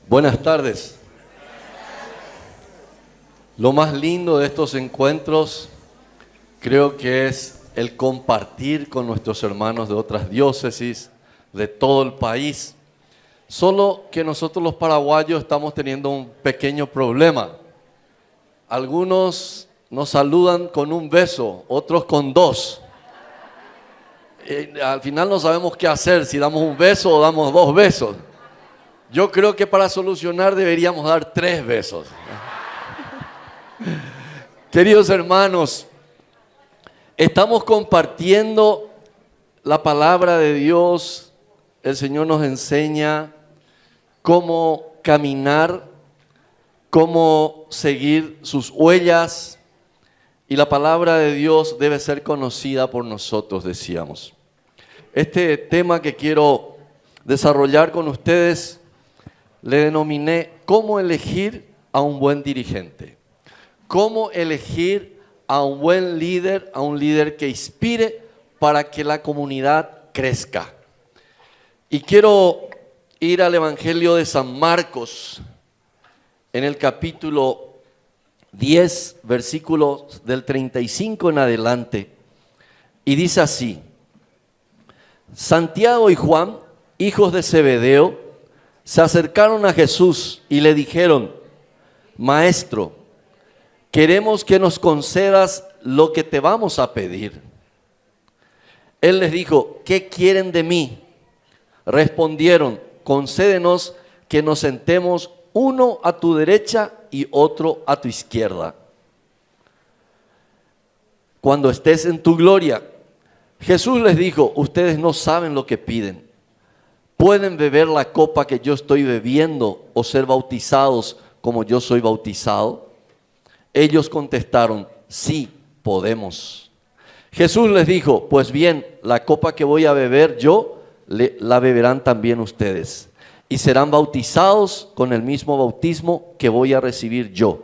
Buenas tardes. Lo más lindo de estos encuentros creo que es el compartir con nuestros hermanos de otras diócesis, de todo el país. Solo que nosotros los paraguayos estamos teniendo un pequeño problema. Algunos nos saludan con un beso, otros con dos. Al final no sabemos qué hacer, si damos un beso o damos dos besos. Yo creo que para solucionar deberíamos dar 3 besos. Queridos hermanos, estamos compartiendo la palabra de Dios. El Señor nos enseña cómo caminar, cómo seguir sus huellas. Y la palabra de Dios debe ser conocida por nosotros, decíamos. Este tema que quiero desarrollar con ustedes le denominé ¿cómo elegir a un buen dirigente? ¿Cómo elegir a un buen líder, a un líder que inspire para que la comunidad crezca? Y quiero ir al Evangelio de San Marcos, en el capítulo 10, versículos del 35 en adelante, y dice así: Santiago y Juan, hijos de Zebedeo, se acercaron a Jesús y le dijeron: Maestro, queremos que nos concedas lo que te vamos a pedir. Él les dijo: ¿qué quieren de mí? Respondieron: concédenos que nos sentemos uno a tu derecha y otro a tu izquierda, cuando estés en tu gloria. Jesús les dijo: ustedes no saben lo que piden. ¿Pueden beber la copa que yo estoy bebiendo o ser bautizados como yo soy bautizado? Ellos contestaron: sí, podemos. Jesús les dijo: pues bien, la copa que voy a beber yo, la beberán también ustedes, y serán bautizados con el mismo bautismo que voy a recibir yo.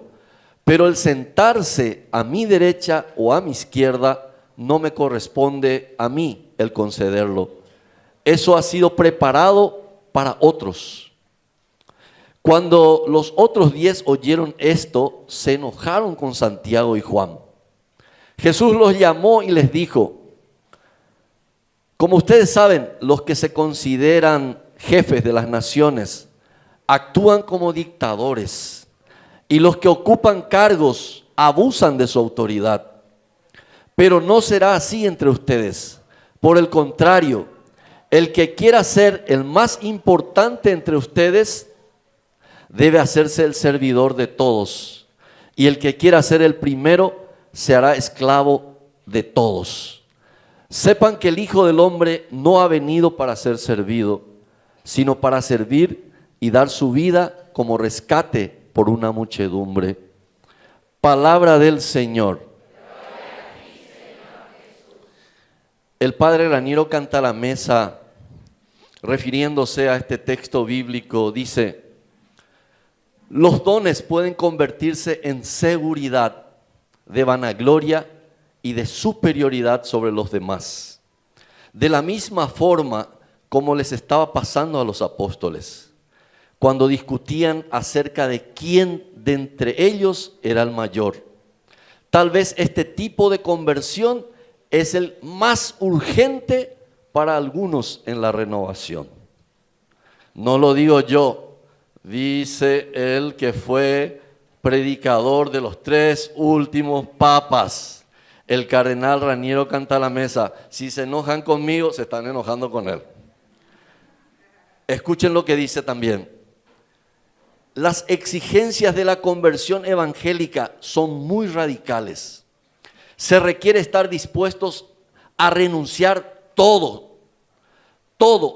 Pero el sentarse a mi derecha o a mi izquierda no me corresponde a mí el concederlo. Eso ha sido preparado para otros. Cuando los otros 10 oyeron esto, se enojaron con Santiago y Juan. Jesús los llamó y les dijo: como ustedes saben, los que se consideran jefes de las naciones actúan como dictadores, y los que ocupan cargos abusan de su autoridad. Pero no será así entre ustedes. Por el contrario, el que quiera ser el más importante entre ustedes debe hacerse el servidor de todos, y el que quiera ser el primero se hará esclavo de todos. Sepan que el Hijo del Hombre no ha venido para ser servido, sino para servir y dar su vida como rescate por una muchedumbre. Palabra del Señor. El padre Raniero Cantalamessa, refiriéndose a este texto bíblico, dice: los dones pueden convertirse en seguridad, de vanagloria y de superioridad sobre los demás, de la misma forma como les estaba pasando a los apóstoles, cuando discutían acerca de quién de entre ellos era el mayor. Tal vez este tipo de conversión es el más urgente para algunos en la renovación. No lo digo yo, dice el que fue predicador de los 3 últimos papas, el cardenal Raniero Cantalamessa. Si se enojan conmigo, se están enojando con él. Escuchen lo que dice también: las exigencias de la conversión evangélica son muy radicales. Se requiere estar dispuestos a renunciar todo,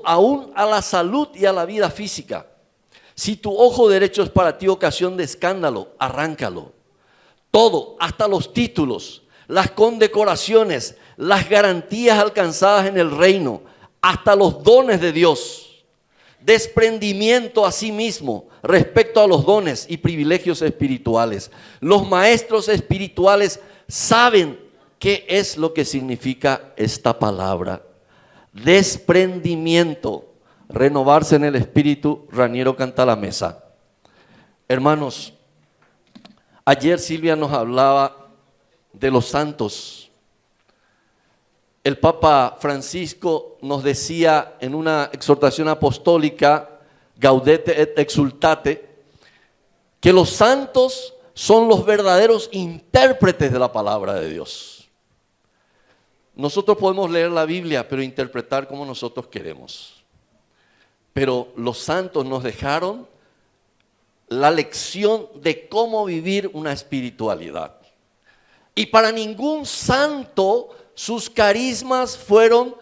aún a la salud y a la vida física. Si tu ojo derecho es para ti ocasión de escándalo, arráncalo. Todo, hasta los títulos, las condecoraciones, las garantías alcanzadas en el reino, hasta los dones de Dios. Desprendimiento a sí mismo respecto a los dones y privilegios espirituales. Los maestros espirituales saben qué es lo que significa esta palabra. Desprendimiento, renovarse en el espíritu, Raniero Cantalamessa. Hermanos, ayer Silvia nos hablaba de los santos. El Papa Francisco nos decía en una exhortación apostólica, Gaudete et Exultate, que los santos son los verdaderos intérpretes de la palabra de Dios. Nosotros podemos leer la Biblia, pero interpretar como nosotros queremos. Pero los santos nos dejaron la lección de cómo vivir una espiritualidad. Y para ningún santo sus carismas fueron,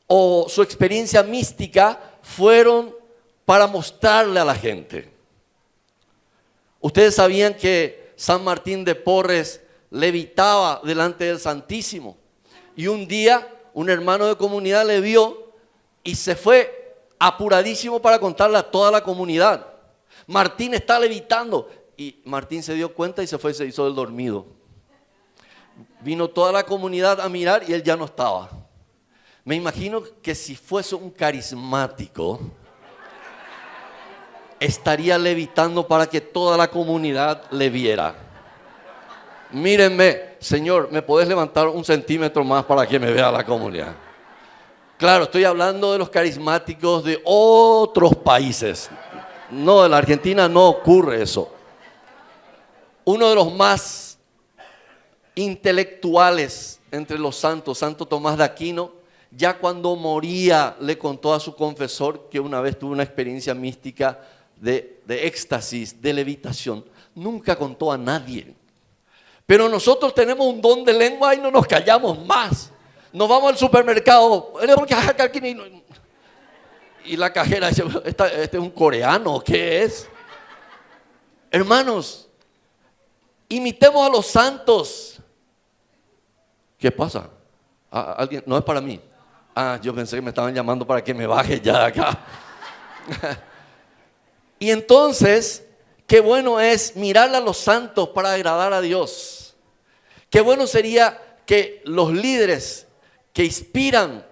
o su experiencia mística fueron para mostrarle a la gente. Ustedes sabían que San Martín de Porres levitaba delante del Santísimo. Y un día un hermano de comunidad le vio y se fue apuradísimo para contarle a toda la comunidad: Martín está levitando. Y Martín se dio cuenta y se fue y se hizo el dormido. Vino toda la comunidad a mirar y él ya no estaba. Me imagino que si fuese un carismático, estaría levitando para que toda la comunidad le viera. Mírenme, Señor, ¿me podés levantar 1 centímetro más para que me vea la comunidad? Claro, estoy hablando de los carismáticos de otros países. No, en la Argentina no ocurre eso. Uno de los más intelectuales entre los santos, Santo Tomás de Aquino, ya cuando moría le contó a su confesor que una vez tuvo una experiencia mística de éxtasis, de levitación. Nunca contó a nadie. Pero nosotros tenemos un don de lengua y no nos callamos más. Nos vamos al supermercado y la cajera dice: este es un coreano, ¿qué es? Hermanos, imitemos a los santos. ¿Qué pasa? ¿Alguien? No es para mí. Yo pensé que me estaban llamando para que me baje ya de acá. Y entonces, qué bueno es mirarle a los santos para agradar a Dios. Qué bueno sería que los líderes que inspiran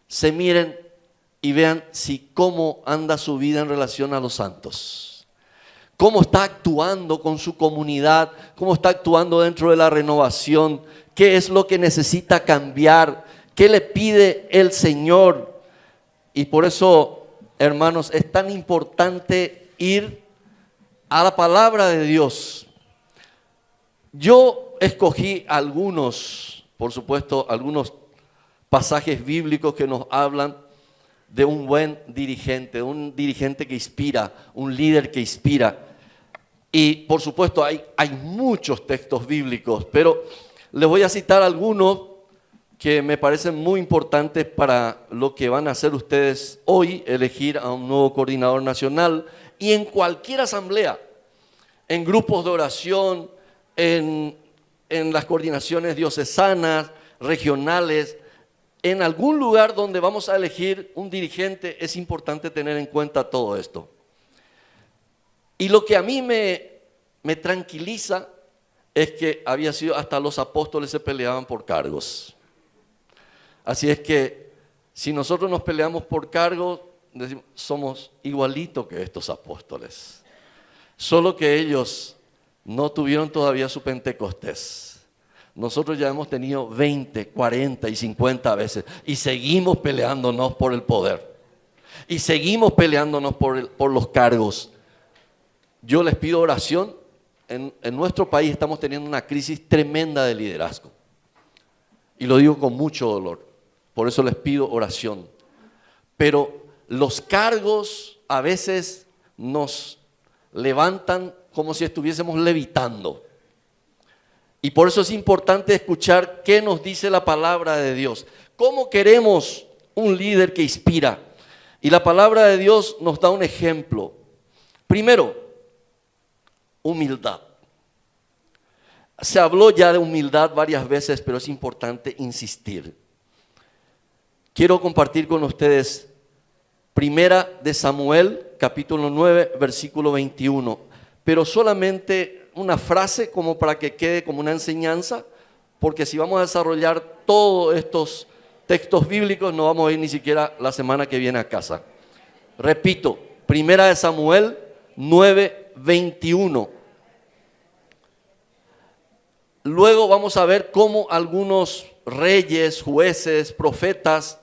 se miren y vean si cómo anda su vida en relación a los santos. Cómo está actuando con su comunidad, cómo está actuando dentro de la renovación, qué es lo que necesita cambiar, qué le pide el Señor. Y por eso, hermanos, es tan importante ir a la palabra de Dios. Yo escogí algunos, por supuesto, algunos pasajes bíblicos que nos hablan de un buen dirigente, un dirigente que inspira, un líder que inspira. Y por supuesto hay muchos textos bíblicos, pero les voy a citar algunos que me parecen muy importantes para lo que van a hacer ustedes hoy: elegir a un nuevo coordinador nacional, y en cualquier asamblea, en grupos de oración, en las coordinaciones diocesanas, regionales, en algún lugar donde vamos a elegir un dirigente, es importante tener en cuenta todo esto. Y lo que a mí me tranquiliza es que había sido, hasta los apóstoles se peleaban por cargos. Así es que si nosotros nos peleamos por cargos, decimos, somos igualitos que estos apóstoles. Solo que ellos no tuvieron todavía su Pentecostés. Nosotros ya hemos tenido 20, 40 y 50 veces y seguimos peleándonos por el poder. Y seguimos peleándonos por los cargos. Yo les pido oración. En nuestro país estamos teniendo una crisis tremenda de liderazgo. Y lo digo con mucho dolor. Por eso les pido oración. Pero los cargos a veces nos levantan como si estuviésemos levitando. Y por eso es importante escuchar qué nos dice la palabra de Dios. ¿Cómo queremos un líder que inspira? Y la palabra de Dios nos da un ejemplo. Primero, humildad. Se habló ya de humildad varias veces, pero es importante insistir. Quiero compartir con ustedes Primera de Samuel, capítulo 9, versículo 21. Pero solamente una frase como para que quede como una enseñanza, porque si vamos a desarrollar todos estos textos bíblicos no vamos a ir ni siquiera la semana que viene a casa. Repito, Primera de Samuel, 9:21. Luego vamos a ver cómo algunos reyes, jueces, profetas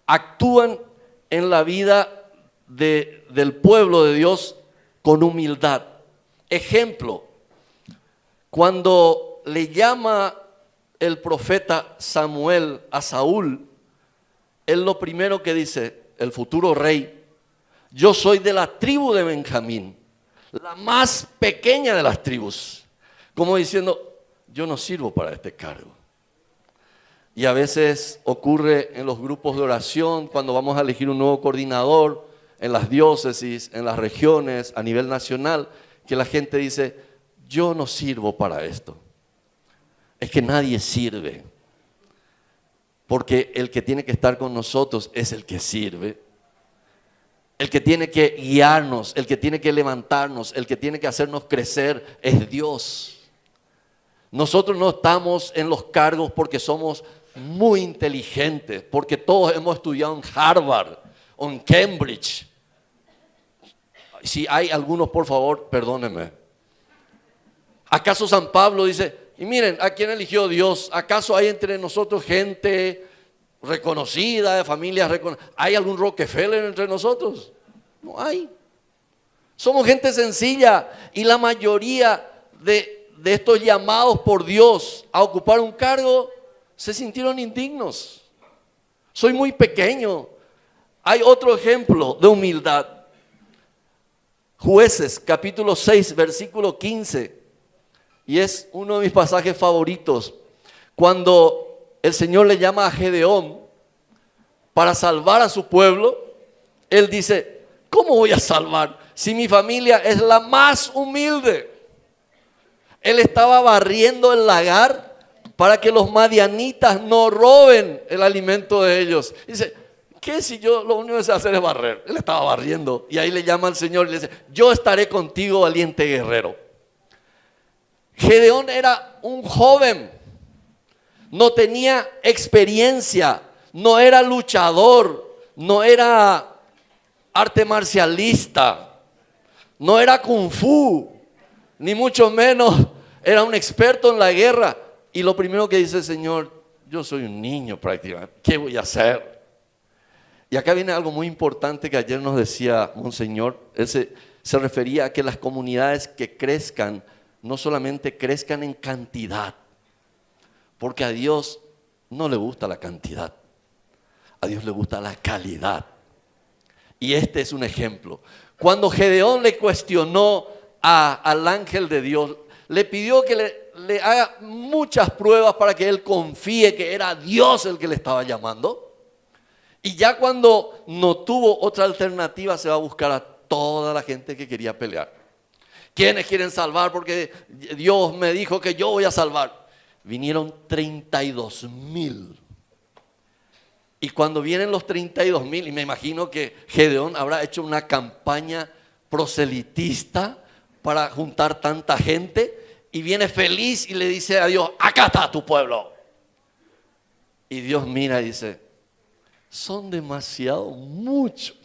actúan en la vida del pueblo de Dios con humildad. Ejemplo, cuando le llama el profeta Samuel a Saúl, él lo primero que dice, el futuro rey: yo soy de la tribu de Benjamín, la más pequeña de las tribus. Como diciendo, yo no sirvo para este cargo. Y a veces ocurre en los grupos de oración, cuando vamos a elegir un nuevo coordinador, en las diócesis, en las regiones, a nivel nacional, que la gente dice, yo no sirvo para esto. Es que nadie sirve, porque el que tiene que estar con nosotros es el que sirve. El que tiene que guiarnos, el que tiene que levantarnos, el que tiene que hacernos crecer es Dios. Nosotros no estamos en los cargos porque somos muy inteligentes, porque todos hemos estudiado en Harvard o en Cambridge. Si hay algunos, por favor, perdónenme. ¿Acaso San Pablo dice, y miren, ¿a quién eligió Dios? ¿Acaso hay entre nosotros gente reconocida, de familias reconocidas? ¿Hay algún Rockefeller entre nosotros? No hay. Somos gente sencilla, y la mayoría de estos llamados por Dios a ocupar un cargo se sintieron indignos. Soy muy pequeño. Hay otro ejemplo de humildad. Jueces, capítulo 6, versículo 15. Y es uno de mis pasajes favoritos. Cuando el Señor le llama a Gedeón para salvar a su pueblo, él dice, ¿cómo voy a salvar si mi familia es la más humilde? Él estaba barriendo el lagar para que los madianitas no roben el alimento de ellos. Dice, ¿qué si yo lo único que sé hacer es barrer? Él estaba barriendo, y ahí le llama al Señor y le dice, yo estaré contigo, valiente guerrero. Gedeón era un joven, no tenía experiencia, no era luchador, no era arte marcialista, no era kung fu, ni mucho menos era un experto en la guerra. Y lo primero que dice el Señor, yo soy un niño prácticamente, ¿qué voy a hacer? Y acá viene algo muy importante que ayer nos decía Monseñor. Él se refería a que las comunidades que crezcan, no solamente crezcan en cantidad, porque a Dios no le gusta la cantidad, a Dios le gusta la calidad. Y este es un ejemplo. Cuando Gedeón le cuestionó al ángel de Dios, le pidió que le haga muchas pruebas para que él confíe que era Dios el que le estaba llamando. Y ya cuando no tuvo otra alternativa, se va a buscar a toda la gente que quería pelear. ¿Quiénes quieren salvar? Porque Dios me dijo que yo voy a salvar. Vinieron 32,000. Y cuando vienen los 32,000, y me imagino que Gedeón habrá hecho una campaña proselitista para juntar tanta gente, y viene feliz y le dice a Dios, acá está tu pueblo. Y Dios mira y dice, son demasiado muchos.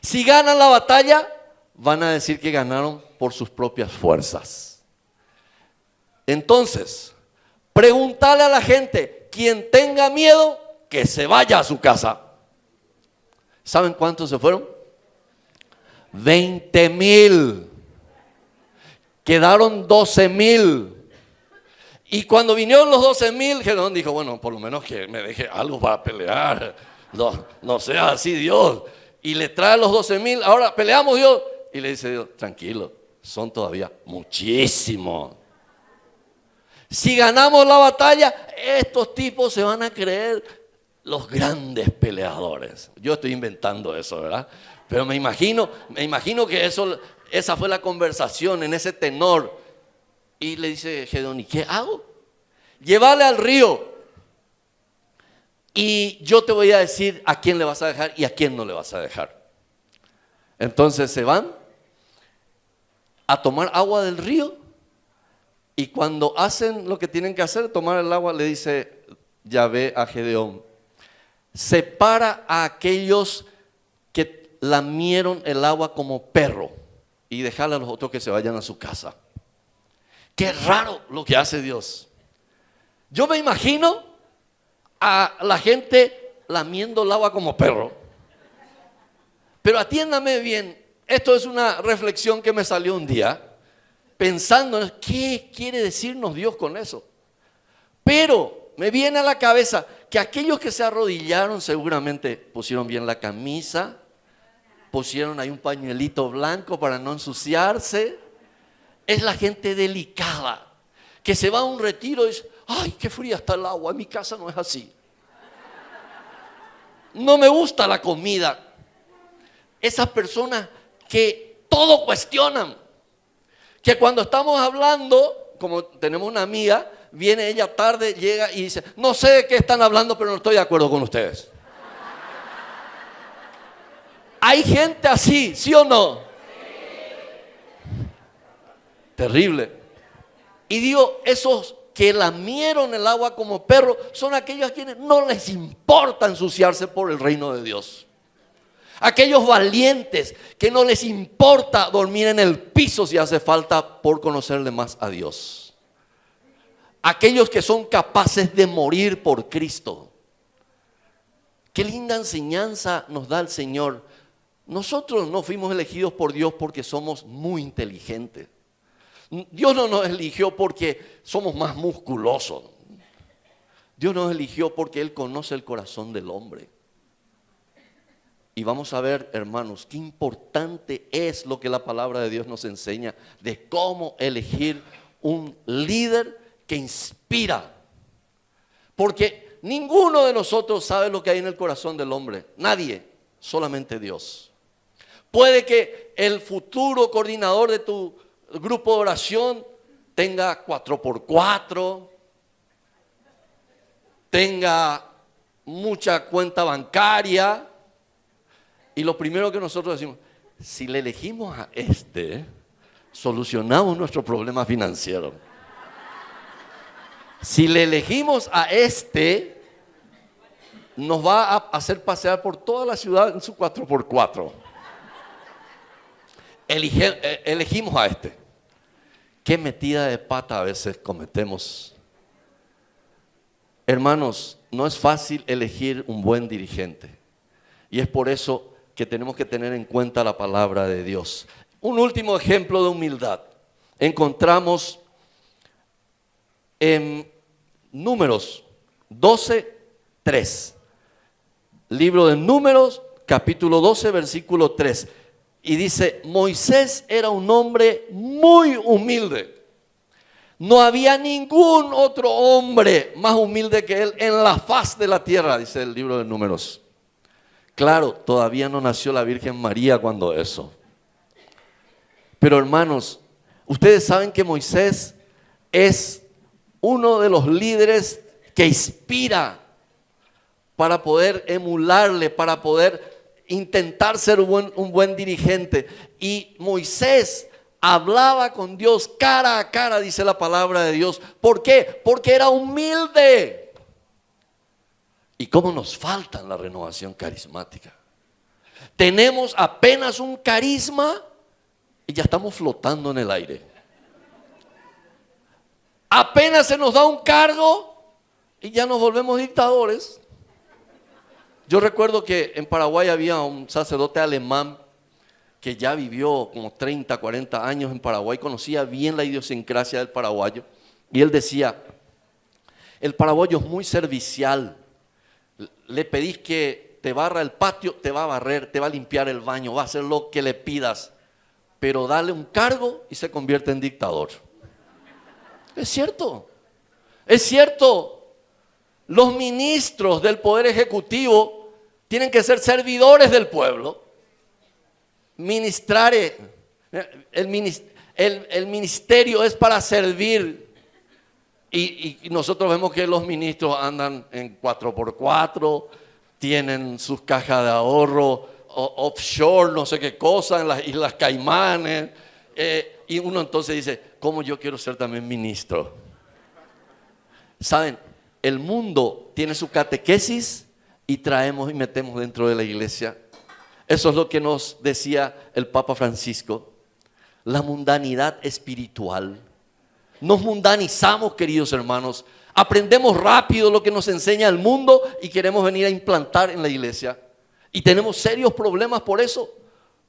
Si ganan la batalla, van a decir que ganaron por sus propias fuerzas. Entonces, preguntarle a la gente, quien tenga miedo, que se vaya a su casa. ¿Saben cuántos se fueron? 20,000. Quedaron 12,000. Y cuando vinieron los 12,000, Gedeón dijo, bueno, por lo menos que me deje algo para pelear. No sea así, Dios. Y le trae los 12,000. Ahora peleamos, Dios. Y le dice Dios, tranquilo, son todavía muchísimos. Si ganamos la batalla, estos tipos se van a creer los grandes peleadores. Yo estoy inventando eso, ¿verdad? Pero me imagino que esa fue la conversación en ese tenor. Y le dice Gedeón, ¿y qué hago? Llévale al río y yo te voy a decir a quién le vas a dejar y a quién no le vas a dejar. Entonces se van a tomar agua del río, y cuando hacen lo que tienen que hacer, tomar el agua, le dice Yahvé a Gedeón, separa a aquellos que lamieron el agua como perro y dejarle a los otros que se vayan a su casa. Qué raro lo que hace Dios. Yo me imagino a la gente lamiendo el agua como perro. Pero atiéndame bien, esto es una reflexión que me salió un día, pensando en qué quiere decirnos Dios con eso. Pero me viene a la cabeza que aquellos que se arrodillaron seguramente pusieron bien la camisa, pusieron ahí un pañuelito blanco para no ensuciarse. Es la gente delicada, que se va a un retiro y dice, ay, qué fría está el agua, en mi casa no es así. No me gusta la comida. Esas personas que todo cuestionan, que cuando estamos hablando, como tenemos una amiga, viene ella tarde, llega y dice, no sé de qué están hablando, pero no estoy de acuerdo con ustedes. Hay gente así, ¿sí o no? Terrible. Y digo, esos que lamieron el agua como perros son aquellos a quienes no les importa ensuciarse por el reino de Dios. Aquellos valientes que no les importa dormir en el piso si hace falta por conocerle más a Dios. Aquellos que son capaces de morir por Cristo. Qué linda enseñanza nos da el Señor. Nosotros no fuimos elegidos por Dios porque somos muy inteligentes. Dios no nos eligió porque somos más musculosos. Dios nos eligió porque Él conoce el corazón del hombre. Y vamos a ver, hermanos, qué importante es lo que la palabra de Dios nos enseña de cómo elegir un líder que inspira. Porque ninguno de nosotros sabe lo que hay en el corazón del hombre. Nadie, solamente Dios. Puede que el futuro coordinador de tu grupo de oración tenga 4x4, tenga mucha cuenta bancaria. Y lo primero que nosotros decimos, si le elegimos a este, solucionamos nuestro problema financiero. Si le elegimos a este, nos va a hacer pasear por toda la ciudad en su 4x4. Elegimos a este. Qué metida de pata a veces cometemos. Hermanos, no es fácil elegir un buen dirigente. Y es por eso que tenemos que tener en cuenta la palabra de Dios. Un último ejemplo de humildad. Encontramos en Números 12:3. Libro de Números, capítulo 12, versículo 3. Y dice, Moisés era un hombre muy humilde. No había ningún otro hombre más humilde que él en la faz de la tierra, dice el libro de Números. Claro, todavía no nació la Virgen María cuando eso. Pero hermanos, ustedes saben que Moisés es uno de los líderes que inspira para poder emularle, para poder intentar ser un buen dirigente. Y Moisés hablaba con Dios cara a cara, dice la palabra de Dios. ¿Por qué? Porque era humilde. ¿Y cómo nos falta en la renovación carismática? Tenemos apenas un carisma y ya estamos flotando en el aire. Apenas se nos da un cargo y ya nos volvemos dictadores. Yo recuerdo que en Paraguay había un sacerdote alemán que ya vivió como 30, 40 años en Paraguay, conocía bien la idiosincrasia del paraguayo. Y él decía, el paraguayo es muy servicial. Le pedís que te barra el patio, te va a barrer, te va a limpiar el baño, va a hacer lo que le pidas. Pero dale un cargo y se convierte en dictador. Es cierto, es cierto. Los ministros del Poder Ejecutivo tienen que ser servidores del pueblo. Ministrar, el ministerio es para servir. Y nosotros vemos que los ministros andan en 4x4, tienen sus cajas de ahorro offshore, no sé qué cosa, en las Islas Caimanes. Y uno entonces dice, ¿cómo yo quiero ser también ministro? ¿Saben? El mundo tiene su catequesis y traemos y metemos dentro de la iglesia. Eso es lo que nos decía el Papa Francisco. la mundanidad espiritual. Nos mundanizamos, queridos hermanos. Aprendemos rápido lo que nos enseña el mundo y queremos venir a implantar en la iglesia. Y tenemos serios problemas por eso.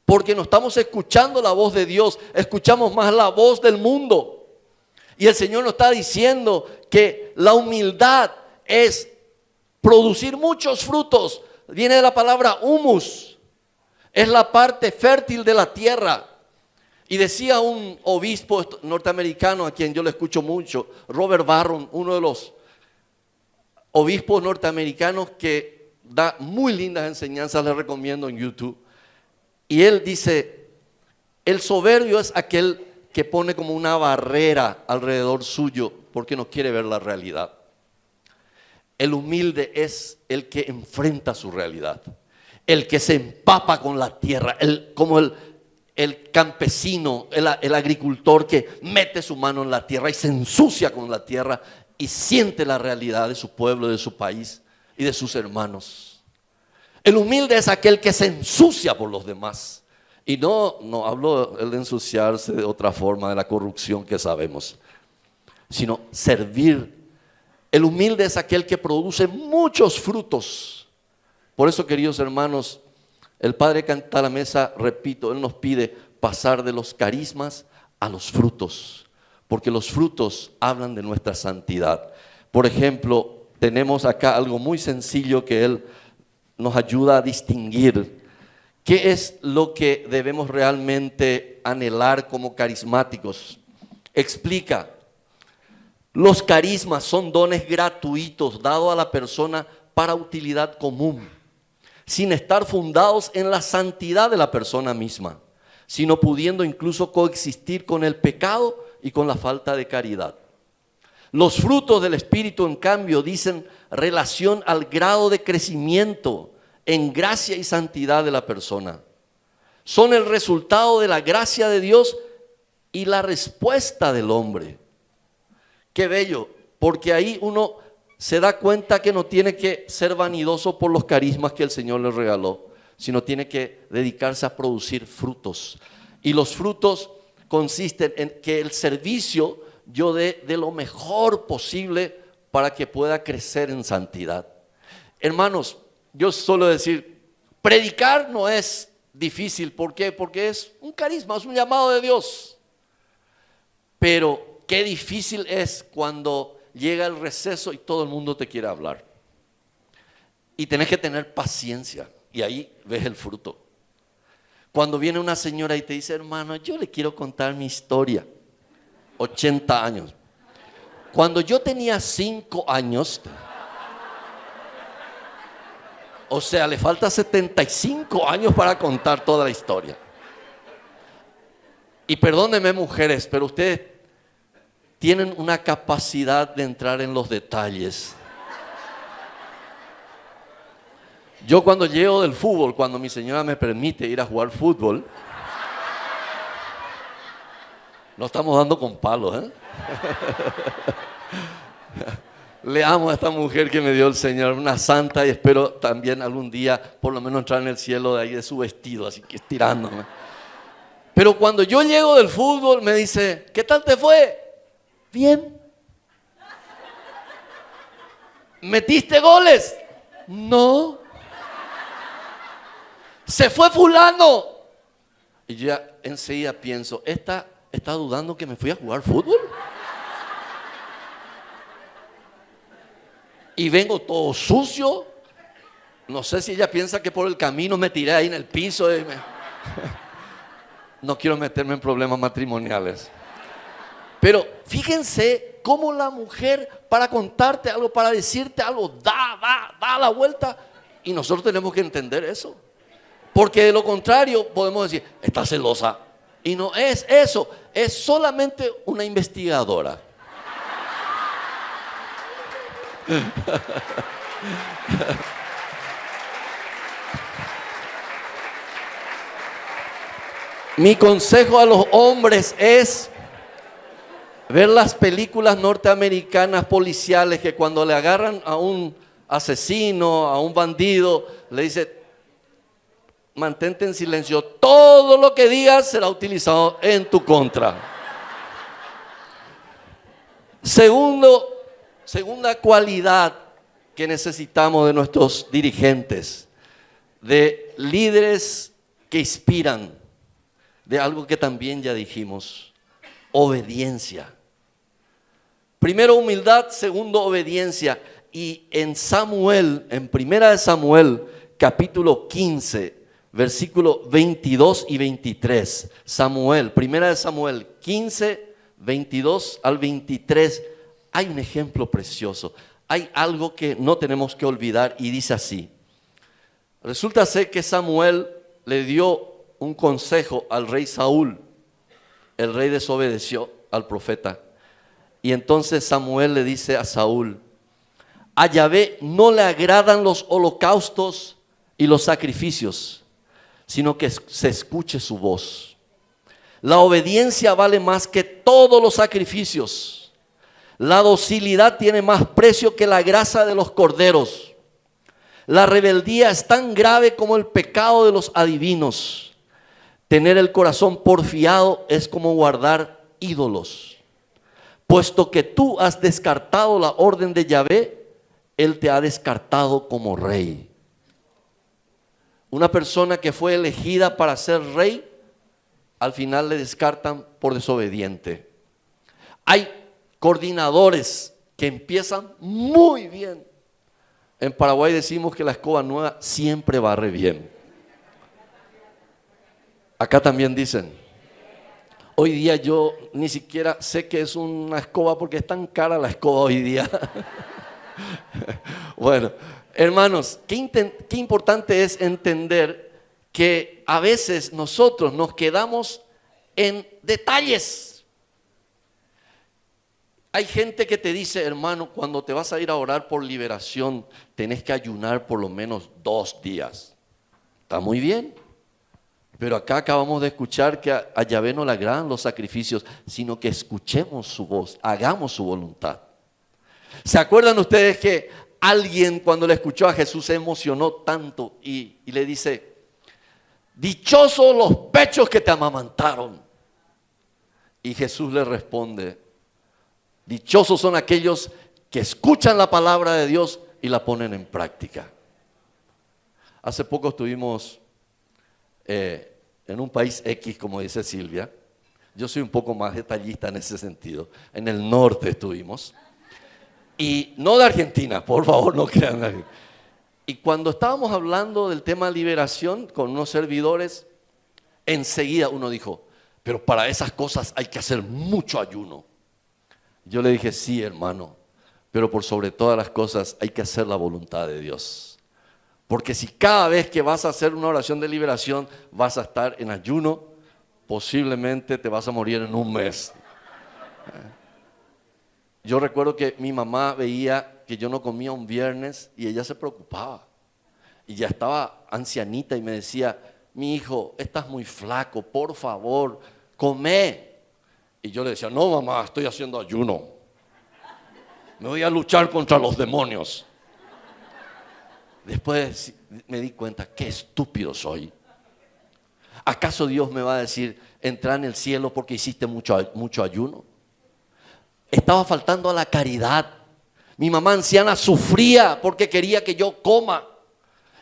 Porque no estamos escuchando la voz de Dios, escuchamos más la voz del mundo. Y el Señor nos está diciendo que la humildad es producir muchos frutos. Viene de la palabra humus. Es la parte fértil de la tierra. Y decía un obispo norteamericano a quien yo le escucho mucho, Robert Barron, uno de los obispos norteamericanos que da muy lindas enseñanzas, les recomiendo en YouTube. Y él dice, el soberbio es aquel que pone como una barrera alrededor suyo porque no quiere ver la realidad. El humilde es el que enfrenta su realidad, el que se empapa con la tierra, como el campesino, el agricultor que mete su mano en la tierra y se ensucia con la tierra y siente la realidad de su pueblo, de su país y de sus hermanos. El humilde es aquel que se ensucia por los demás. Y no hablo el de ensuciarse de otra forma, de la corrupción que sabemos, sino servir. El humilde es aquel que produce muchos frutos. Por eso, queridos hermanos, el Padre Canta a la Mesa, repito, Él nos pide pasar de los carismas a los frutos, porque los frutos hablan de nuestra santidad. Por ejemplo, tenemos acá algo muy sencillo que Él nos ayuda a distinguir. ¿Qué es lo que debemos realmente anhelar como carismáticos? Explica, los carismas son dones gratuitos dados a la persona para utilidad común, sin estar fundados en la santidad de la persona misma, sino pudiendo incluso coexistir con el pecado y con la falta de caridad. Los frutos del Espíritu, en cambio, dicen relación al grado de crecimiento en gracia y santidad de la persona. Son el resultado de la gracia de Dios y la respuesta del hombre. Qué bello, porque ahí uno se da cuenta que no tiene que ser vanidoso por los carismas que el Señor le regaló, sino tiene que dedicarse a producir frutos. Y los frutos consisten en que el servicio yo dé de lo mejor posible para que pueda crecer en santidad. Hermanos, yo suelo decir, predicar no es difícil. ¿Por qué? Porque es un carisma, es un llamado de Dios. Pero qué difícil es cuando llega el receso y todo el mundo te quiere hablar. Y tenés que tener paciencia y ahí ves el fruto. Cuando viene una señora y te dice, hermano, yo le quiero contar mi historia. 80 años. Cuando yo tenía 5 años... O sea, le falta 75 años para contar toda la historia. Y perdónenme, mujeres, pero ustedes tienen una capacidad de entrar en los detalles. Yo cuando llego del fútbol, cuando mi señora me permite ir a jugar fútbol, no estamos dando con palos, ¿eh? Le amo a esta mujer que me dio el Señor, una santa, y espero también algún día por lo menos entrar en el cielo de ahí de su vestido, así que estirándome. Pero cuando yo llego del fútbol me dice, ¿qué tal te fue? Bien. ¿Metiste goles? No. Se fue fulano. Y yo ya enseguida pienso, ¿esta está dudando que me fui a jugar fútbol? Y vengo todo sucio. No sé si ella piensa que por el camino me tiré ahí en el piso. No quiero meterme en problemas matrimoniales. Pero fíjense cómo la mujer, para contarte algo, para decirte algo, da la vuelta. Y nosotros tenemos que entender eso. Porque de lo contrario podemos decir, está celosa. Y no es eso, es solamente una investigadora. Mi consejo a los hombres es ver las películas norteamericanas policiales que cuando le agarran a un asesino, a un bandido, le dice, mantente en silencio. Todo lo que digas será utilizado en tu contra. Segunda cualidad que necesitamos de nuestros dirigentes, de líderes que inspiran, de algo que también ya dijimos: obediencia. Primero humildad, segundo obediencia. Y en Samuel, en Primera de Samuel, capítulo 15, versículo 22 y 23. Samuel, Primera de Samuel 15, 22 al 23. Hay un ejemplo precioso. Hay algo que no tenemos que olvidar y dice así. Resulta ser que Samuel le dio un consejo al rey Saúl. El rey desobedeció al profeta. Y entonces Samuel le dice a Saúl: a Yahvé no le agradan los holocaustos y los sacrificios, sino que se escuche su voz. La obediencia vale más que todos los sacrificios. La docilidad tiene más precio que la grasa de los corderos. La rebeldía es tan grave como el pecado de los adivinos. Tener el corazón porfiado es como guardar ídolos. Puesto que tú has descartado la orden de Yahvé, Él te ha descartado como rey. Una persona que fue elegida para ser rey, al final le descartan por desobediente. Hay coordinadores que empiezan muy bien. En Paraguay decimos que la escoba nueva siempre barre bien. Acá también dicen. Hoy día yo ni siquiera sé que es una escoba porque es tan cara la escoba hoy día. Bueno, hermanos, qué importante es entender que a veces nosotros nos quedamos en detalles. Hay gente que te dice: hermano, cuando te vas a ir a orar por liberación, tenés que ayunar por lo menos 2 días. Está muy bien. Pero acá acabamos de escuchar que a Yahvé no le agradan los sacrificios, sino que escuchemos su voz, hagamos su voluntad. ¿Se acuerdan ustedes que alguien, cuando le escuchó a Jesús, se emocionó tanto y le dice: dichosos los pechos que te amamantaron? Y Jesús le responde: dichosos son aquellos que escuchan la palabra de Dios y la ponen en práctica. Hace poco estuvimos en un país X, como dice Silvia. Yo soy un poco más detallista en ese sentido. En el norte estuvimos. Y no de Argentina, por favor, no crean. Y cuando estábamos hablando del tema de liberación con unos servidores, enseguida uno dijo: pero para esas cosas hay que hacer mucho ayuno. Yo le dije: sí, hermano, pero por sobre todas las cosas hay que hacer la voluntad de Dios. Porque si cada vez que vas a hacer una oración de liberación vas a estar en ayuno, posiblemente te vas a morir en un mes. Yo recuerdo que mi mamá veía que yo no comía un viernes y ella se preocupaba. Y ya estaba ancianita y me decía: mi hijo, estás muy flaco, por favor, come. Y yo le decía: no, mamá, estoy haciendo ayuno. Me voy a luchar contra los demonios. Después me di cuenta: qué estúpido soy. ¿Acaso Dios me va a decir: entra en el cielo porque hiciste mucho ayuno? Estaba faltando a la caridad. Mi mamá anciana sufría porque quería que yo coma.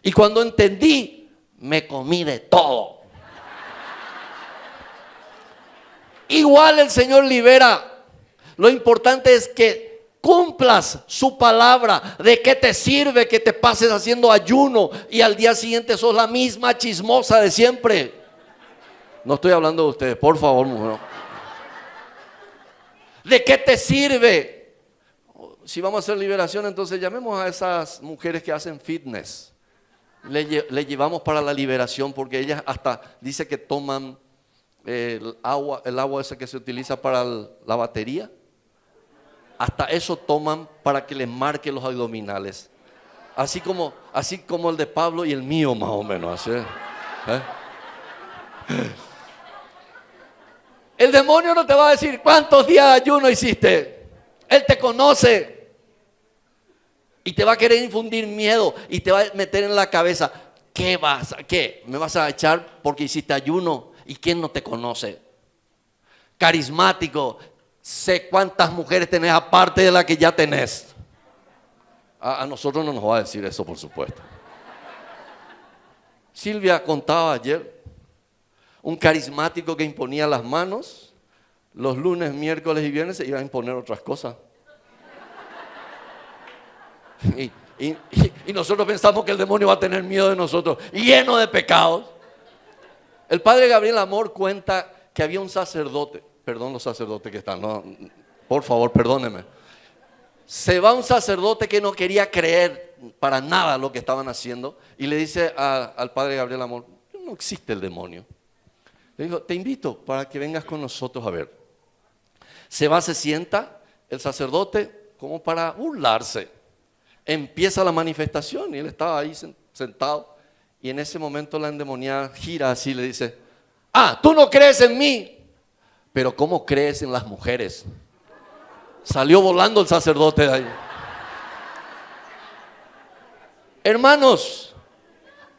Y cuando entendí, me comí de todo. Igual el Señor libera. Lo importante es que cumplas su palabra. ¿De qué te sirve que te pases haciendo ayuno y al día siguiente sos la misma chismosa de siempre? No estoy hablando de ustedes, por favor, mujer. ¿De qué te sirve? Si vamos a hacer liberación, entonces llamemos a esas mujeres que hacen fitness. Le llevamos para la liberación, porque ellas hasta dice que toman el agua ese que se utiliza para la batería. Hasta eso toman para que les marque los abdominales. Así como el de Pablo y el mío, más o menos. Así, El demonio no te va a decir cuántos días de ayuno hiciste. Él te conoce y te va a querer infundir miedo y te va a meter en la cabeza: ¿Qué? ¿Me vas a echar porque hiciste ayuno? ¿Y quién no te conoce? Carismático, sé cuántas mujeres tenés aparte de la que ya tenés. A nosotros no nos va a decir eso, por supuesto. Silvia contaba ayer, un carismático que imponía las manos, los lunes, miércoles y viernes se iba a imponer otras cosas. Y nosotros pensamos que el demonio va a tener miedo de nosotros, lleno de pecados. El padre Gabriel Amor cuenta que había un sacerdote, perdón los sacerdotes que están, no, por favor, perdónenme. Se va un sacerdote que no quería creer para nada lo que estaban haciendo y le dice al padre Gabriel Amor, no existe el demonio. Le dijo, te invito para que vengas con nosotros a ver. Se va, se sienta, el sacerdote como para burlarse. Empieza la manifestación y él estaba ahí sentado y en ese momento la endemoniada gira así y le dice, tú no crees en mí, pero ¿cómo crees en las mujeres? Salió volando el sacerdote de ahí. Hermanos,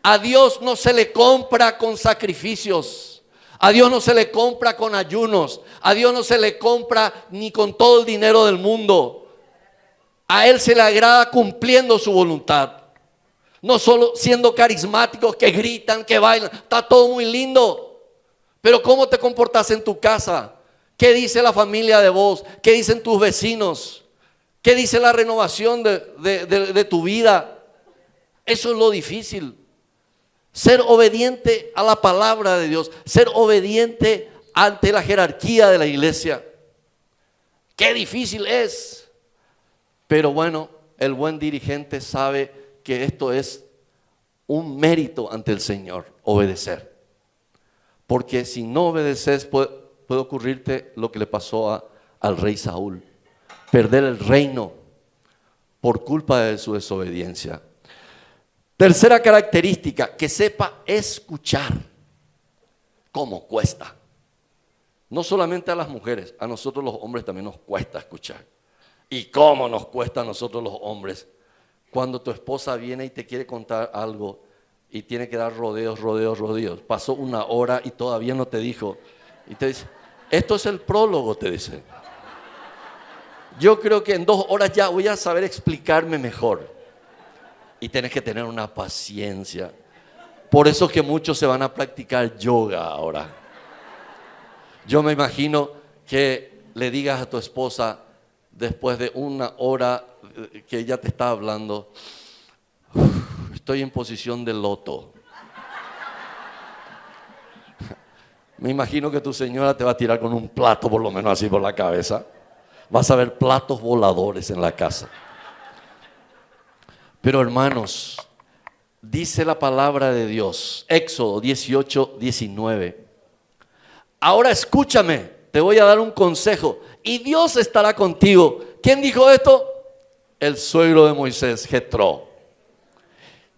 a Dios no se le compra con sacrificios. A Dios no se le compra con ayunos. A Dios no se le compra ni con todo el dinero del mundo. A Él se le agrada cumpliendo su voluntad. No solo siendo carismáticos que gritan, que bailan. Está todo muy lindo. Pero ¿cómo te comportas en tu casa? ¿Qué dice la familia de vos? ¿Qué dicen tus vecinos? ¿Qué dice la renovación de tu vida? Eso es lo difícil. Ser obediente a la palabra de Dios. Ser obediente ante la jerarquía de la iglesia. Qué difícil es. Pero bueno, el buen dirigente sabe que esto es un mérito ante el Señor, obedecer. Porque si no obedeces puede ocurrirte lo que le pasó al rey Saúl. Perder el reino por culpa de su desobediencia. Tercera característica, que sepa escuchar. ¿Cómo cuesta? No solamente a las mujeres, a nosotros los hombres también nos cuesta escuchar. ¿Y cómo nos cuesta a nosotros los hombres? Cuando tu esposa viene y te quiere contar algo y tiene que dar rodeos. Pasó una hora y todavía no te dijo. Y te dice, esto es el prólogo, te dice. Yo creo que en 2 horas ya voy a saber explicarme mejor. Y tenés que tener una paciencia. Por eso es que muchos se van a practicar yoga ahora. Yo me imagino que le digas a tu esposa, después de 1 hora que ella te está hablando, estoy en posición de loto. Me imagino que tu señora te va a tirar con un plato por lo menos así por la cabeza. Vas a ver platos voladores en la casa. Pero hermanos, dice la palabra de Dios, Éxodo 18:19. Ahora escúchame, te voy a dar un consejo y Dios estará contigo. ¿Quién dijo esto? El suegro de Moisés, Jetro.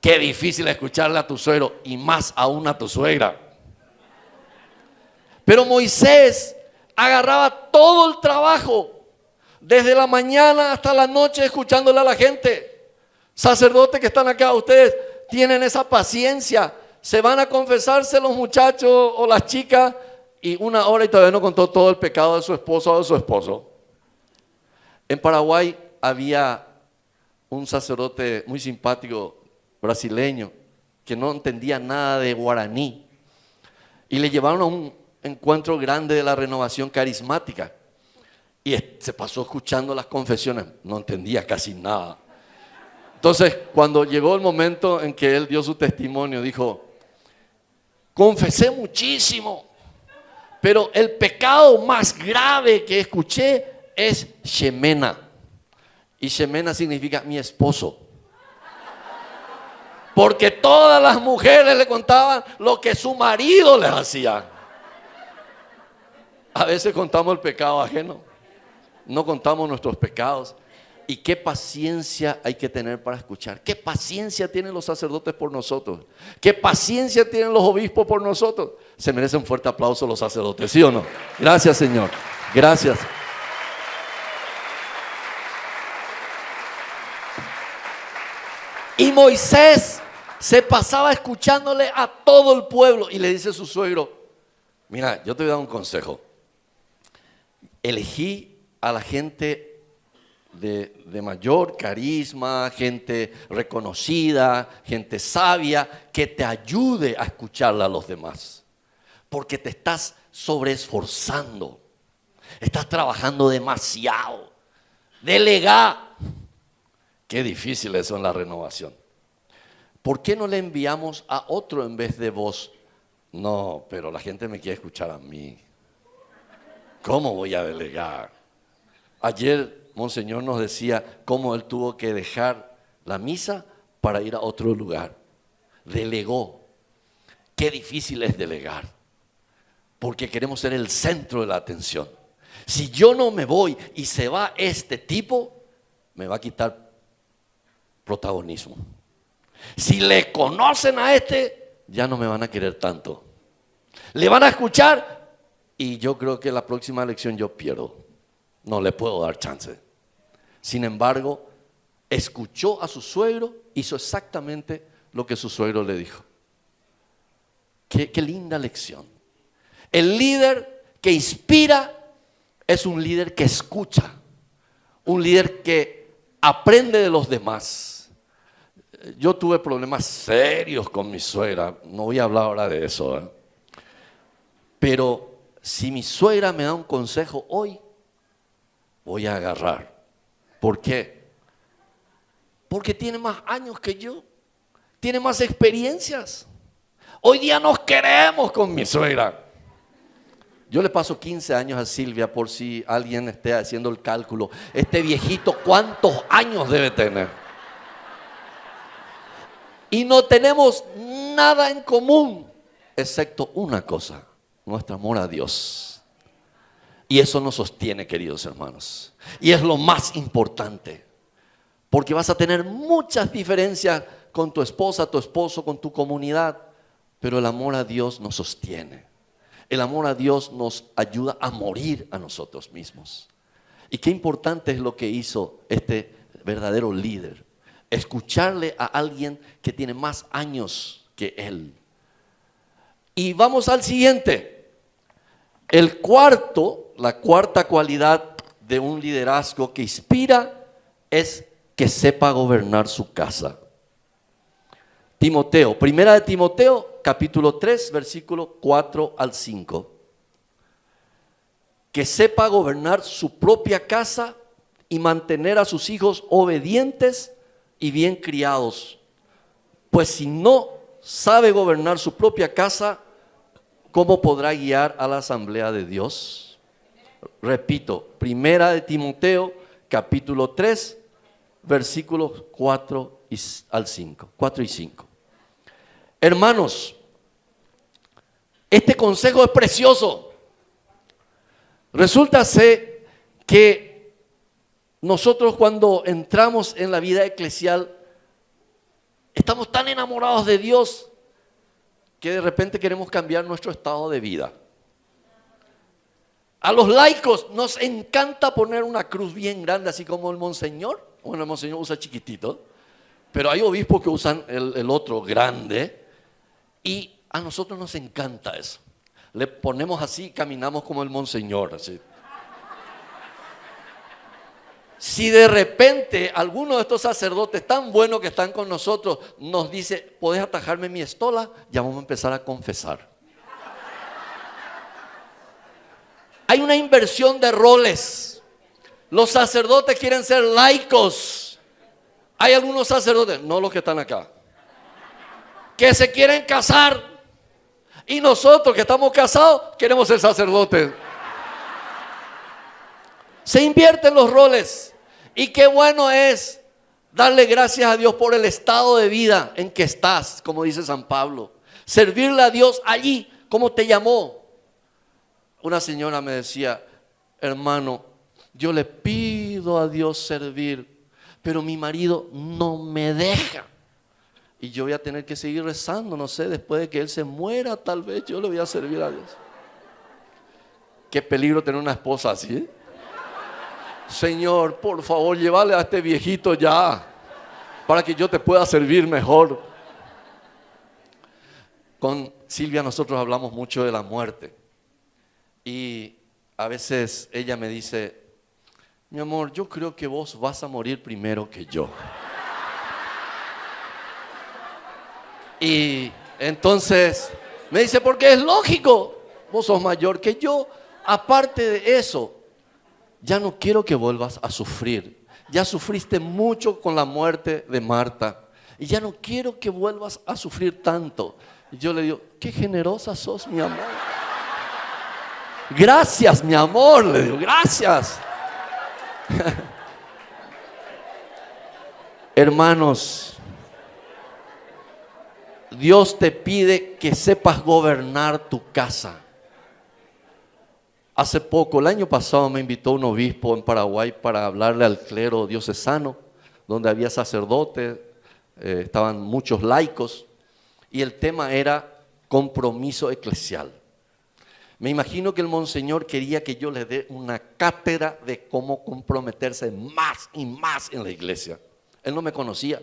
Qué difícil escucharle a tu suegro y más aún a tu suegra. Pero Moisés agarraba todo el trabajo, desde la mañana hasta la noche, escuchándole a la gente. Sacerdotes que están acá, ustedes tienen esa paciencia. Se van a confesarse los muchachos o las chicas y 1 hora y todavía no contó todo el pecado de su esposo o de su esposo. En Paraguay había un sacerdote muy simpático brasileño que no entendía nada de guaraní y le llevaron a un encuentro grande de la renovación carismática y se pasó escuchando las confesiones, no entendía casi nada. Entonces, cuando llegó el momento en que él dio su testimonio, dijo, confesé muchísimo, pero el pecado más grave que escuché es Shemena. Y Shemena significa mi esposo. Porque todas las mujeres le contaban lo que su marido les hacía. A veces contamos el pecado ajeno, no contamos nuestros pecados. Y qué paciencia hay que tener para escuchar. Qué paciencia tienen los sacerdotes por nosotros. Qué paciencia tienen los obispos por nosotros. Se merece un fuerte aplauso los sacerdotes, ¿sí o no? Gracias, Señor. Gracias. Y Moisés Se pasaba escuchándole a todo el pueblo y le dice a su suegro, mira, yo te voy a dar un consejo. Elegí a la gente de mayor carisma, gente reconocida, gente sabia, que te ayude a escucharle a los demás. Porque te estás sobreesforzando, estás trabajando demasiado. Delegá. Qué difícil eso en la renovación. ¿Por qué no le enviamos a otro en vez de vos? No, pero la gente me quiere escuchar a mí. ¿Cómo voy a delegar? Ayer Monseñor nos decía cómo él tuvo que dejar la misa para ir a otro lugar. Delegó. Qué difícil es delegar, porque queremos ser el centro de la atención. Si yo no me voy y se va este tipo, me va a quitar protagonismo. Si le conocen a este, ya no me van a querer tanto. Le van a escuchar y yo creo que la próxima elección yo pierdo. No le puedo dar chance. Sin embargo, escuchó a su suegro, hizo exactamente lo que su suegro le dijo. Qué linda lección. El líder que inspira es un líder que escucha, un líder que aprende de los demás. Yo tuve problemas serios con mi suegra, no voy a hablar ahora de eso, pero si mi suegra me da un consejo hoy, voy a agarrar. ¿Por qué? Porque tiene más años que yo, tiene más experiencias. Hoy día nos queremos con mi suegra. Yo le paso 15 años a Silvia por si alguien esté haciendo el cálculo. Este viejito, ¿cuántos años debe tener? Y no tenemos nada en común, excepto una cosa, nuestro amor a Dios. Y eso nos sostiene, queridos hermanos. Y es lo más importante. Porque vas a tener muchas diferencias con tu esposa, tu esposo, con tu comunidad. Pero el amor a Dios nos sostiene. El amor a Dios nos ayuda a morir a nosotros mismos. Y qué importante es lo que hizo este verdadero líder. Escucharle a alguien que tiene más años que él. Y vamos al siguiente. La cuarta cualidad de un liderazgo que inspira es que sepa gobernar su casa. Timoteo, primera de Timoteo, capítulo 3, versículo 4 al 5. Que sepa gobernar su propia casa y mantener a sus hijos obedientes y bien criados. Pues si no sabe gobernar su propia casa, ¿cómo podrá guiar a la asamblea de Dios? Repito, primera de Timoteo, capítulo 3, versículos 4 al 5, 4 y 5. Hermanos, este consejo es precioso. Resulta ser que nosotros cuando entramos en la vida eclesial estamos tan enamorados de Dios que de repente queremos cambiar nuestro estado de vida. A los laicos nos encanta poner una cruz bien grande, así como el monseñor. Bueno, el monseñor usa chiquitito, pero hay obispos que usan el otro grande, y a nosotros nos encanta eso. Le ponemos así, caminamos como el monseñor, así. Si de repente alguno de estos sacerdotes tan buenos que están con nosotros nos dice, ¿podés atajarme mi estola? Ya vamos a empezar a confesar. Hay una inversión de roles. Los sacerdotes quieren ser laicos. Hay algunos sacerdotes, no los que están acá, que se quieren casar. Y nosotros que estamos casados queremos ser sacerdotes. Se invierten los roles. Y qué bueno es darle gracias a Dios por el estado de vida en que estás, como dice San Pablo. Servirle a Dios allí, como te llamó. Una señora me decía, hermano, yo le pido a Dios servir, pero mi marido no me deja. Y yo voy a tener que seguir rezando, no sé, después de que él se muera, tal vez yo le voy a servir a Dios. Qué peligro tener una esposa así, ¿eh? Señor, por favor, llévale a este viejito ya, para que yo te pueda servir mejor. Con Silvia nosotros hablamos mucho de la muerte. Y a veces ella me dice, mi amor, yo creo que vos vas a morir primero que yo. Y entonces me dice, porque es lógico, vos sos mayor que yo. Aparte de eso, ya no quiero que vuelvas a sufrir. Ya sufriste mucho con la muerte de Marta y ya no quiero que vuelvas a sufrir tanto. Y yo le digo, qué generosa sos, mi amor. Gracias, mi amor, le digo, gracias. Hermanos, Dios te pide que sepas gobernar tu casa. Hace poco, el año pasado, me invitó un obispo en Paraguay para hablarle al clero diocesano, donde había sacerdotes, estaban muchos laicos, y el tema era compromiso eclesial. Me imagino que el monseñor quería que yo le dé una cátedra de cómo comprometerse más y más en la iglesia. Él no me conocía,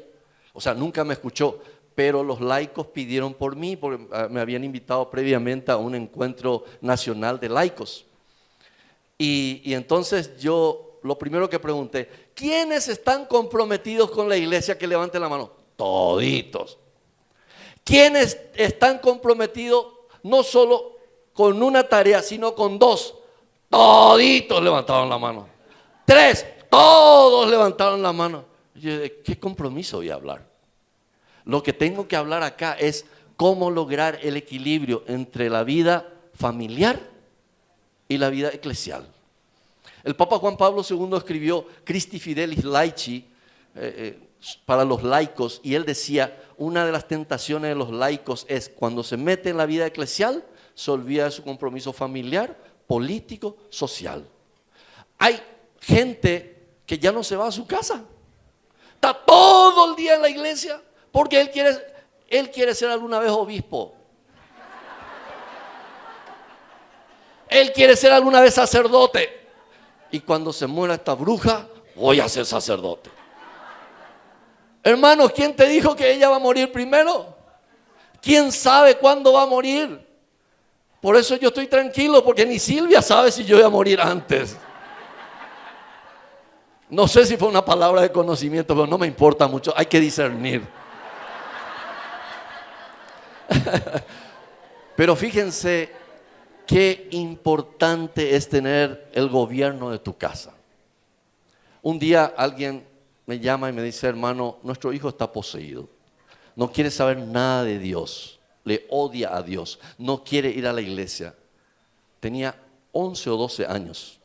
o sea, nunca me escuchó, pero los laicos pidieron por mí, porque me habían invitado previamente a un encuentro nacional de laicos. Y entonces yo lo primero que pregunté, ¿quiénes están comprometidos con la iglesia? Que levanten la mano. Toditos. ¿Quiénes están comprometidos no solo con una tarea, sino con dos? Toditos levantaron la mano. 3, todos levantaron la mano. Yo, ¿de qué compromiso voy a hablar? Lo que tengo que hablar acá es cómo lograr el equilibrio entre la vida familiar y la vida eclesial. El Papa Juan Pablo II escribió Christi Fidelis Laici para los laicos, y él decía, una de las tentaciones de los laicos es cuando se mete en la vida eclesial, se olvida de su compromiso familiar, político, social. Hay gente que ya no se va a su casa, está todo el día en la iglesia porque él quiere ser alguna vez obispo. Él quiere ser alguna vez sacerdote. Y cuando se muera esta bruja, voy a ser sacerdote. Hermanos, ¿quién te dijo que ella va a morir primero? ¿Quién sabe cuándo va a morir? Por eso yo estoy tranquilo, porque ni Silvia sabe si yo voy a morir antes. No sé si fue una palabra de conocimiento, pero no me importa mucho, hay que discernir. Pero fíjense qué importante es tener el gobierno de tu casa. Un día alguien me llama y me dice, hermano, nuestro hijo está poseído. No quiere saber nada de Dios. Le odia a Dios. No quiere ir a la iglesia. Tenía 11 o 12 años.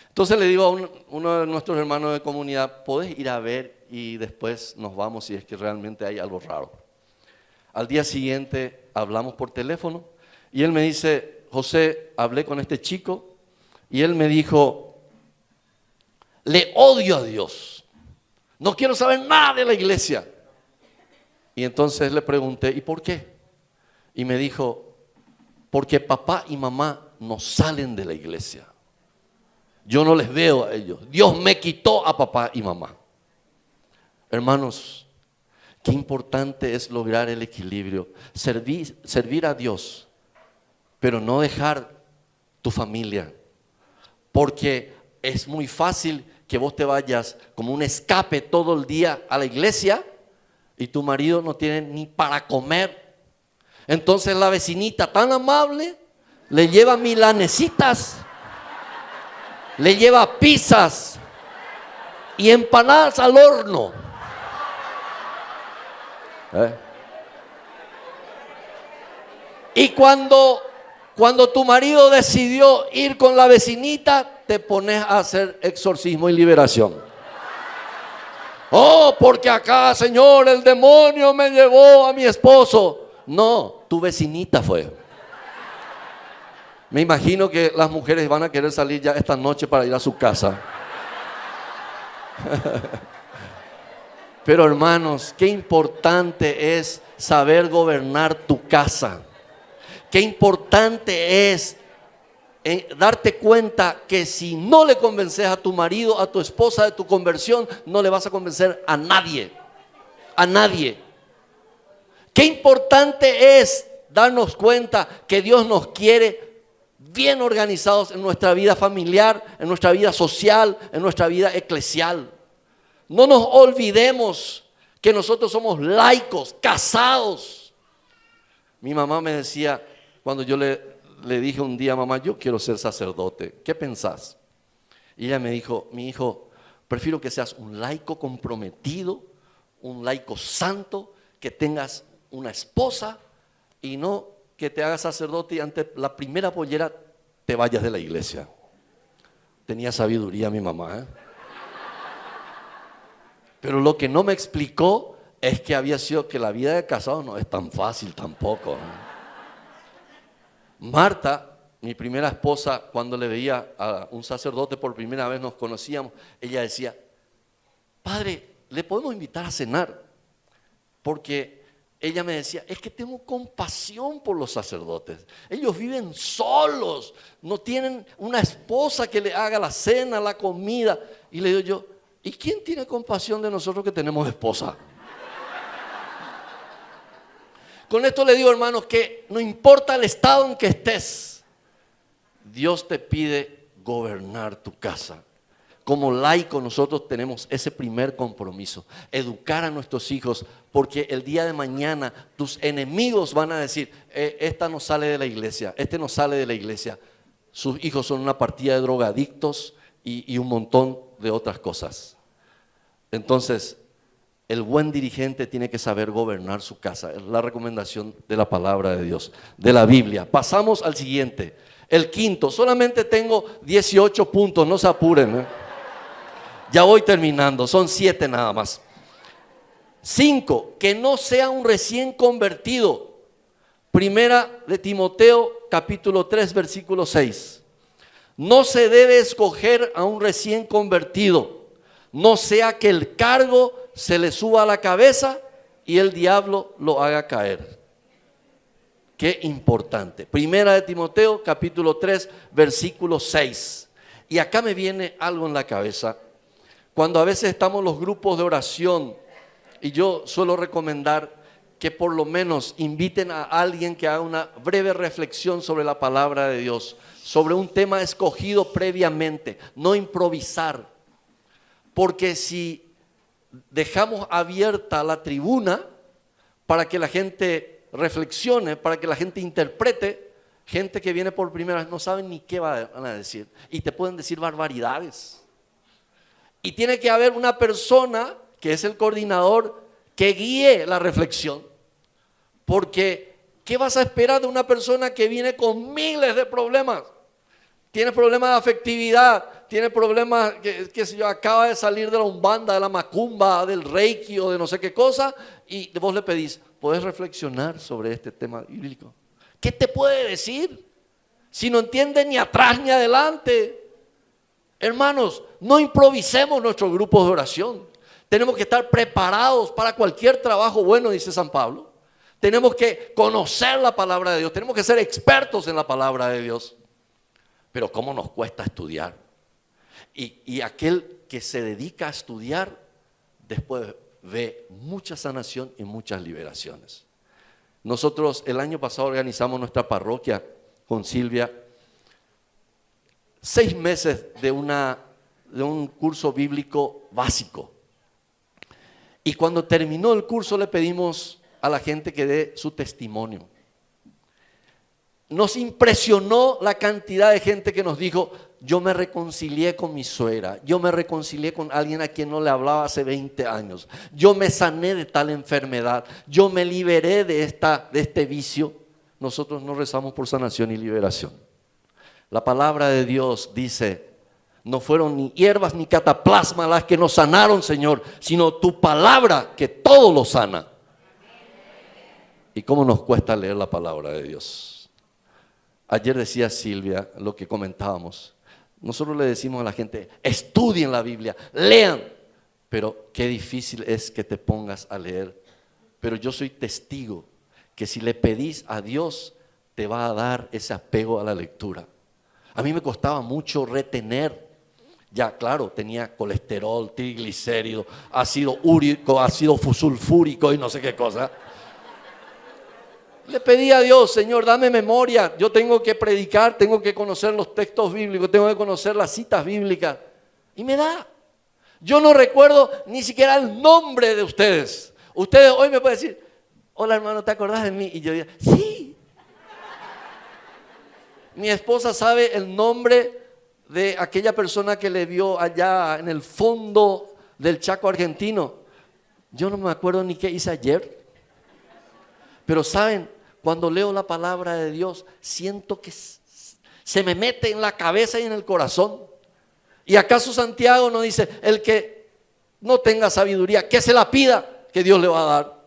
Entonces le digo a uno de nuestros hermanos de comunidad, ¿podés ir a ver y después nos vamos si es que realmente hay algo raro? Al día siguiente hablamos por teléfono y él me dice, José, hablé con este chico y él me dijo, le odio a Dios, no quiero saber nada de la iglesia. Y entonces le pregunté, ¿y por qué? Y me dijo, porque papá y mamá no salen de la iglesia. Yo no les veo a ellos. Dios me quitó a papá y mamá. Hermanos, qué importante es lograr el equilibrio. Servir a Dios, pero no dejar tu familia. Porque es muy fácil que vos te vayas como un escape todo el día a la iglesia y tu marido no tiene ni para comer. Entonces la vecinita tan amable le lleva milanesitas, le lleva pizzas y empanadas al horno. Y cuando tu marido decidió ir con la vecinita, te pones a hacer exorcismo y liberación. Oh, porque acá, Señor, el demonio me llevó a mi esposo. No, tu vecinita fue. Me imagino que las mujeres van a querer salir ya esta noche para ir a su casa. Pero hermanos, qué importante es saber gobernar tu casa. Qué importante es darte cuenta que si no le convences a tu marido, a tu esposa de tu conversión, no le vas a convencer a nadie. A nadie. Qué importante es darnos cuenta que Dios nos quiere bien organizados en nuestra vida familiar, en nuestra vida social, en nuestra vida eclesial. No nos olvidemos que nosotros somos laicos, casados. Mi mamá me decía, cuando yo le dije un día, mamá, yo quiero ser sacerdote, ¿qué pensás? Y ella me dijo, mi hijo, prefiero que seas un laico comprometido, un laico santo, que tengas una esposa y no que te hagas sacerdote y ante la primera pollera te vayas de la iglesia. Tenía sabiduría mi mamá, ¿eh? Pero lo que no me explicó es que había sido que la vida de casado no es tan fácil tampoco, ¿eh? Marta, mi primera esposa, cuando le veía a un sacerdote por primera vez, nos conocíamos, ella decía, padre, ¿le podemos invitar a cenar? Porque ella me decía, es que tengo compasión por los sacerdotes. Ellos viven solos, no tienen una esposa que le haga la cena, la comida. Y le digo yo, ¿y quién tiene compasión de nosotros que tenemos esposa? Con esto le digo, hermanos, que no importa el estado en que estés, Dios te pide gobernar tu casa. Como laico nosotros tenemos ese primer compromiso, educar a nuestros hijos, porque el día de mañana tus enemigos van a decir, esta no sale de la iglesia, este no sale de la iglesia. Sus hijos son una partida de drogadictos y un montón de otras cosas. Entonces, el buen dirigente tiene que saber gobernar su casa. Es la recomendación de la palabra de Dios, de la Biblia. Pasamos al siguiente, el quinto. Solamente tengo 18 puntos, no se apuren, ¿eh? Ya voy terminando, son 7 nada más. 5, que no sea un recién convertido. Primera de Timoteo, capítulo 3, versículo 6. No se debe escoger a un recién convertido, no sea que el cargo se le suba a la cabeza y el diablo lo haga caer. Qué importante. Primera de Timoteo, capítulo 3, versículo 6. Y acá me viene algo en la cabeza. Cuando a veces estamos en los grupos de oración, y yo suelo recomendar que por lo menos inviten a alguien que haga una breve reflexión sobre la palabra de Dios, sobre un tema escogido previamente, no improvisar. Porque si dejamos abierta la tribuna para que la gente reflexione, para que la gente interprete, gente que viene por primera vez no saben ni qué van a decir y te pueden decir barbaridades. Y tiene que haber una persona que es el coordinador que guíe la reflexión, porque ¿qué vas a esperar de una persona que viene con miles de problemas? Tiene problemas de afectividad, tiene problemas que sé yo, acaba de salir de la umbanda, de la macumba, del reiki o de no sé qué cosa, y vos le pedís, ¿podés reflexionar sobre este tema bíblico? ¿Qué te puede decir? Si no entiende ni atrás ni adelante. Hermanos, no improvisemos nuestros grupos de oración. Tenemos que estar preparados para cualquier trabajo bueno, dice San Pablo. Tenemos que conocer la palabra de Dios, tenemos que ser expertos en la palabra de Dios. Pero ¿cómo nos cuesta estudiar? Y aquel que se dedica a estudiar, después ve mucha sanación y muchas liberaciones. Nosotros el año pasado organizamos nuestra parroquia con Silvia 6 meses de un curso bíblico básico. Y cuando terminó el curso le pedimos a la gente que dé su testimonio. Nos impresionó la cantidad de gente que nos dijo, yo me reconcilié con mi suegra, yo me reconcilié con alguien a quien no le hablaba hace 20 años, yo me sané de tal enfermedad, yo me liberé de este vicio. Nosotros no rezamos por sanación y liberación. La palabra de Dios dice, no fueron ni hierbas ni cataplasma las que nos sanaron, Señor, sino tu palabra que todo lo sana. ¿Y cómo nos cuesta leer la palabra de Dios? Ayer decía Silvia lo que comentábamos. Nosotros le decimos a la gente, estudien la Biblia, lean. Pero qué difícil es que te pongas a leer. Pero yo soy testigo que si le pedís a Dios, te va a dar ese apego a la lectura. A mí me costaba mucho retener. Ya, claro, tenía colesterol, triglicéridos, ácido úrico, ácido sulfúrico y no sé qué cosa. Le pedí a Dios, Señor, dame memoria. Yo tengo que predicar, tengo que conocer los textos bíblicos, tengo que conocer las citas bíblicas. Y me da. Yo no recuerdo ni siquiera el nombre de ustedes. Ustedes hoy me pueden decir, hola hermano, ¿te acordás de mí? Y yo digo, sí. Mi esposa sabe el nombre de aquella persona que le vio allá en el fondo del Chaco argentino. Yo no me acuerdo ni qué hice ayer. Pero saben, cuando leo la palabra de Dios, siento que se me mete en la cabeza y en el corazón. ¿Y acaso Santiago no dice, el que no tenga sabiduría, que se la pida, que Dios le va a dar?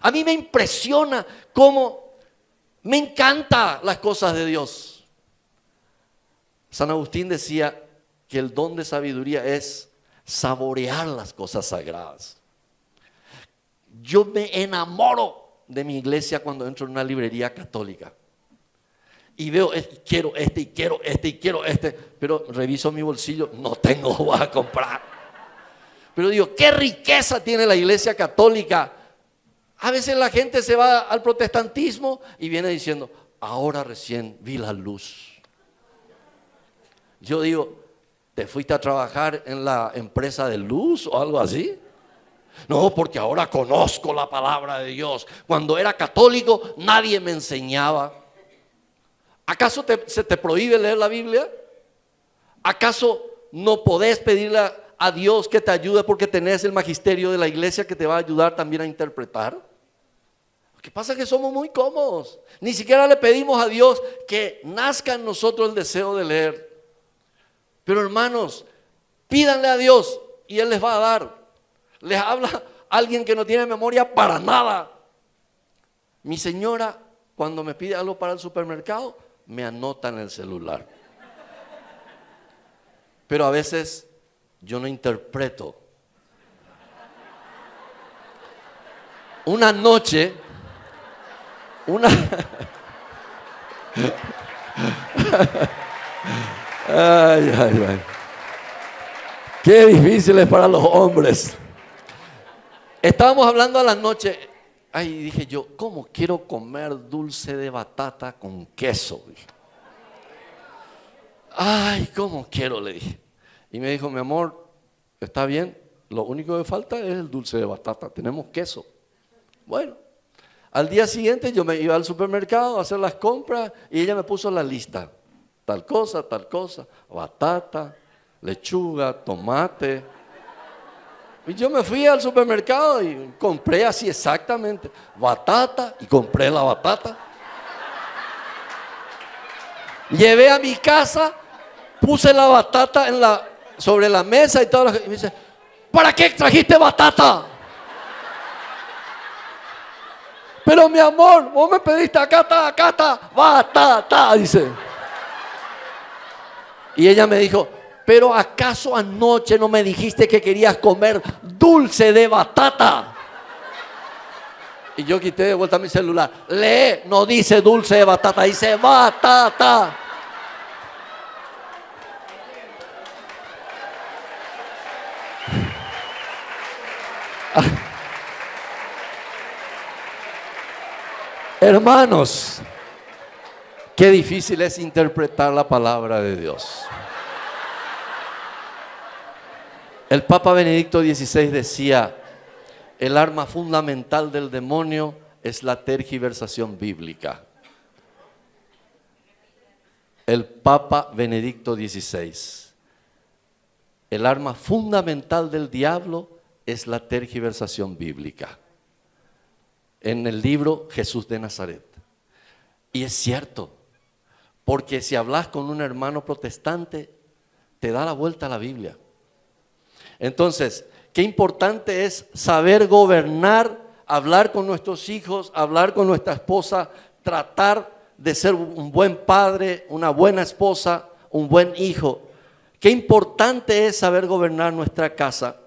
A mí me impresiona cómo me encantan las cosas de Dios. San Agustín decía que el don de sabiduría es saborear las cosas sagradas. Yo me enamoro de mi iglesia cuando entro en una librería católica y veo, quiero este y quiero este y quiero este, pero reviso mi bolsillo, no tengo, voy a comprar. Pero digo, qué riqueza tiene la iglesia católica. A veces la gente se va al protestantismo y viene diciendo, ahora recién vi la luz. Yo digo, ¿te fuiste a trabajar en la empresa de luz o algo así? No, porque ahora conozco la palabra de Dios. Cuando era católico nadie me enseñaba. ¿Acaso se te prohíbe leer la Biblia? ¿Acaso no podés pedirle a Dios que te ayude porque tenés el magisterio de la iglesia que te va a ayudar también a interpretar? Lo que pasa es que somos muy cómodos. Ni siquiera le pedimos a Dios que nazca en nosotros el deseo de leer. Pero hermanos, pídanle a Dios y Él les va a dar. Les habla alguien que no tiene memoria para nada. Mi señora, cuando me pide algo para el supermercado, me anota en el celular. Pero a veces yo no interpreto. Una noche, ay, ay, ay. Qué difícil es para los hombres. Estábamos hablando a la noche. Ay, dije yo, ¿cómo quiero comer dulce de batata con queso? Dije. Ay, ¿cómo quiero? Le dije. Y me dijo, mi amor, está bien, lo único que falta es el dulce de batata, tenemos queso. Bueno, al día siguiente yo me iba al supermercado a hacer las compras y ella me puso la lista. Tal cosa, batata, lechuga, tomate. Y yo me fui al supermercado y compré así exactamente batata y compré la batata. Llevé a mi casa, puse la batata sobre la mesa y todo. Y me dice, ¿para qué trajiste batata? Pero mi amor, vos me pediste acá está, batata, dice. Y ella me dijo, pero ¿acaso anoche no me dijiste que querías comer dulce de batata? Y yo quité de vuelta mi celular. Lee, no dice dulce de batata, dice batata. Hermanos, qué difícil es interpretar la palabra de Dios. El Papa Benedicto XVI decía, el arma fundamental del demonio es la tergiversación bíblica. El Papa Benedicto XVI, el arma fundamental del diablo es la tergiversación bíblica. En el libro Jesús de Nazaret. Y es cierto, porque si hablas con un hermano protestante, te da la vuelta a la Biblia. Entonces, qué importante es saber gobernar, hablar con nuestros hijos, hablar con nuestra esposa, tratar de ser un buen padre, una buena esposa, un buen hijo. Qué importante es saber gobernar nuestra casa.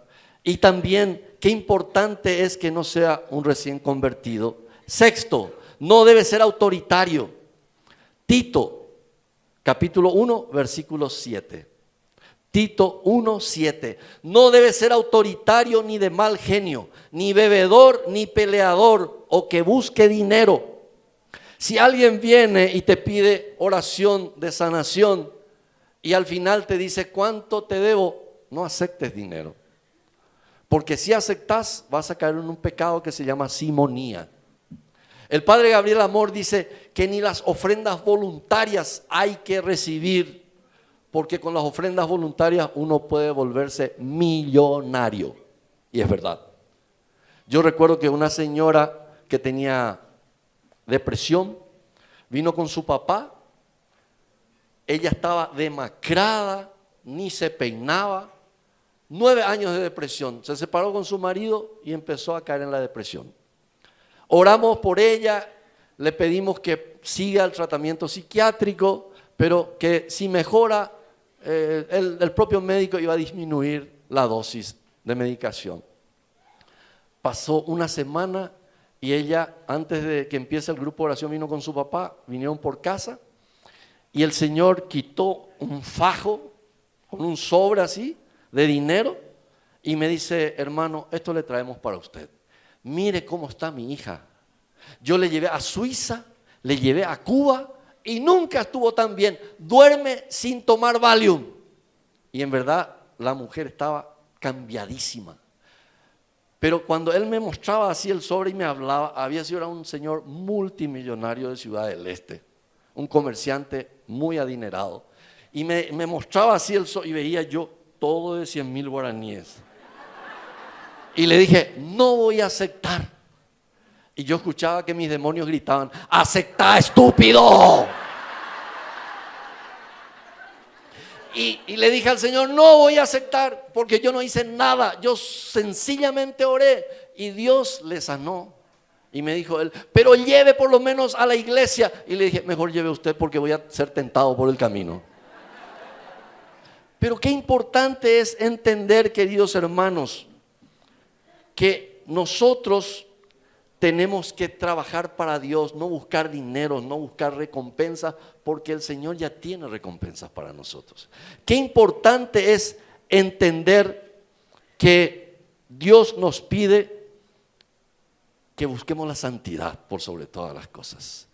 Y también qué importante es que no sea un recién convertido. Sexto, no debe ser autoritario. Tito, capítulo 1, versículo 7. Tito 1:7. No debe ser autoritario ni de mal genio, ni bebedor, ni peleador o que busque dinero. Si alguien viene y te pide oración de sanación y al final te dice cuánto te debo, no aceptes dinero. Porque si aceptas vas a caer en un pecado que se llama simonía. El padre Gabriel Amor dice que ni las ofrendas voluntarias hay que recibir, porque con las ofrendas voluntarias uno puede volverse millonario. Y es verdad. Yo recuerdo que una señora que tenía depresión vino con su papá. Ella estaba demacrada, ni se peinaba. 9 años de depresión. Se separó con su marido y empezó a caer en la depresión. Oramos por ella, le pedimos que siga el tratamiento psiquiátrico, pero que si mejora, el propio médico iba a disminuir la dosis de medicación. Pasó una semana y ella, antes de que empiece el grupo de oración, vino con su papá, vinieron por casa y el Señor quitó un fajo con un sobre así de dinero y me dice: hermano, esto le traemos para usted. Mire cómo está mi hija. Yo le llevé a Suiza, le llevé a Cuba y nunca estuvo tan bien. Duerme sin tomar Valium. Y en verdad la mujer estaba cambiadísima. Pero cuando él me mostraba así el sobre y me hablaba, era un señor multimillonario de Ciudad del Este, un comerciante muy adinerado. Y me mostraba así el sobre y veía yo todo de 100,000 guaraníes. Y le dije: no voy a aceptar. Y yo escuchaba que mis demonios gritaban: ¡acepta, estúpido! Y le dije al Señor: no voy a aceptar, porque yo no hice nada. Yo sencillamente oré y Dios le sanó. Y me dijo él: pero lleve por lo menos a la iglesia. Y le dije: mejor lleve usted, porque voy a ser tentado por el camino. Pero qué importante es entender, queridos hermanos, que nosotros tenemos que trabajar para Dios, no buscar dinero, no buscar recompensas, porque el Señor ya tiene recompensas para nosotros. Qué importante es entender que Dios nos pide que busquemos la santidad por sobre todas las cosas.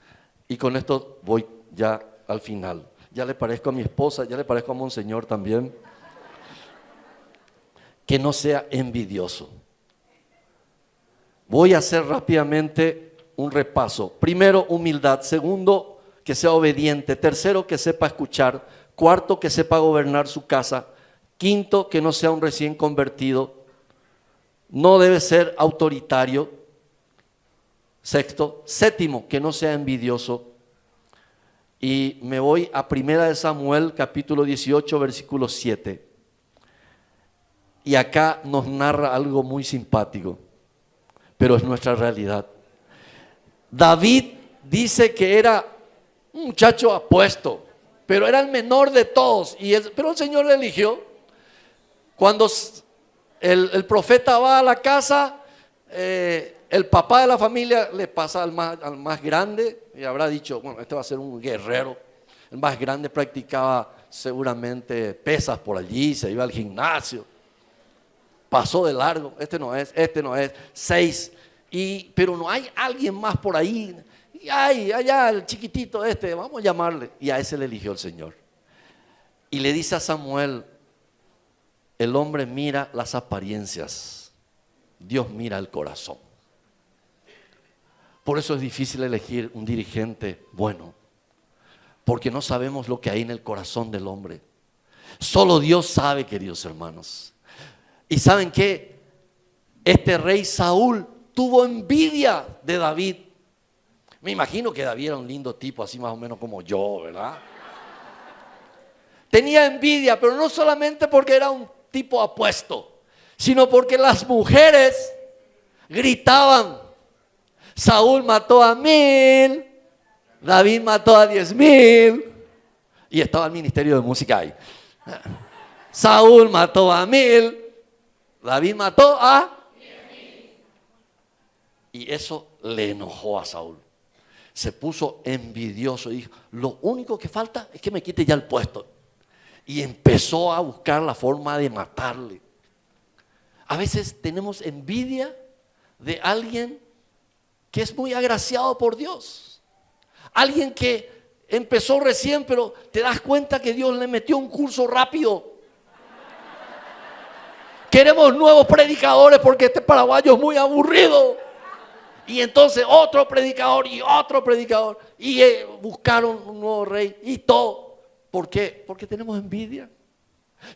Y con esto voy ya al final. Ya le parezco a mi esposa, ya le parezco a Monseñor también. Que no sea envidioso. Voy a hacer rápidamente un repaso. Primero, humildad. Segundo, que sea obediente. Tercero, que sepa escuchar. Cuarto, que sepa gobernar su casa. Quinto, que no sea un recién convertido. No debe ser autoritario. Sexto. Séptimo, que no sea envidioso. Y me voy a 1 Samuel, capítulo 18, versículo 7. Y acá nos narra algo muy simpático, pero es nuestra realidad. David dice que era un muchacho apuesto, pero era el menor de todos. Pero el Señor le eligió. Cuando el profeta va a la casa, el papá de la familia le pasa al más grande y habrá dicho: bueno, este va a ser un guerrero. El más grande practicaba seguramente pesas por allí, se iba al gimnasio. Pasó de largo: este no es, 6. Pero no hay alguien más por ahí. Y allá el chiquitito vamos a llamarle. Y a ese le eligió el Señor. Y le dice a Samuel: el hombre mira las apariencias, Dios mira el corazón. Por eso es difícil elegir un dirigente bueno, porque no sabemos lo que hay en el corazón del hombre. Solo Dios sabe, queridos hermanos. ¿Y saben qué? Este rey Saúl tuvo envidia de David. Me imagino que David era un lindo tipo, así más o menos como yo, ¿verdad? Tenía envidia, pero no solamente porque era un tipo apuesto, sino porque las mujeres gritaban: Saúl mató a 1,000, David mató a 10,000. Y estaba el ministerio de música ahí. Saúl mató a 1,000, David mató a 10,000. Y eso le enojó a Saúl. Se puso envidioso y dijo: lo único que falta es que me quite ya el puesto. Y empezó a buscar la forma de matarle. A veces tenemos envidia de alguien que es muy agraciado por Dios. Alguien que empezó recién, pero te das cuenta que Dios le metió un curso rápido. Queremos nuevos predicadores porque este paraguayo es muy aburrido. Y entonces otro predicador y otro predicador. Y buscaron un nuevo rey y todo. ¿Por qué? Porque tenemos envidia.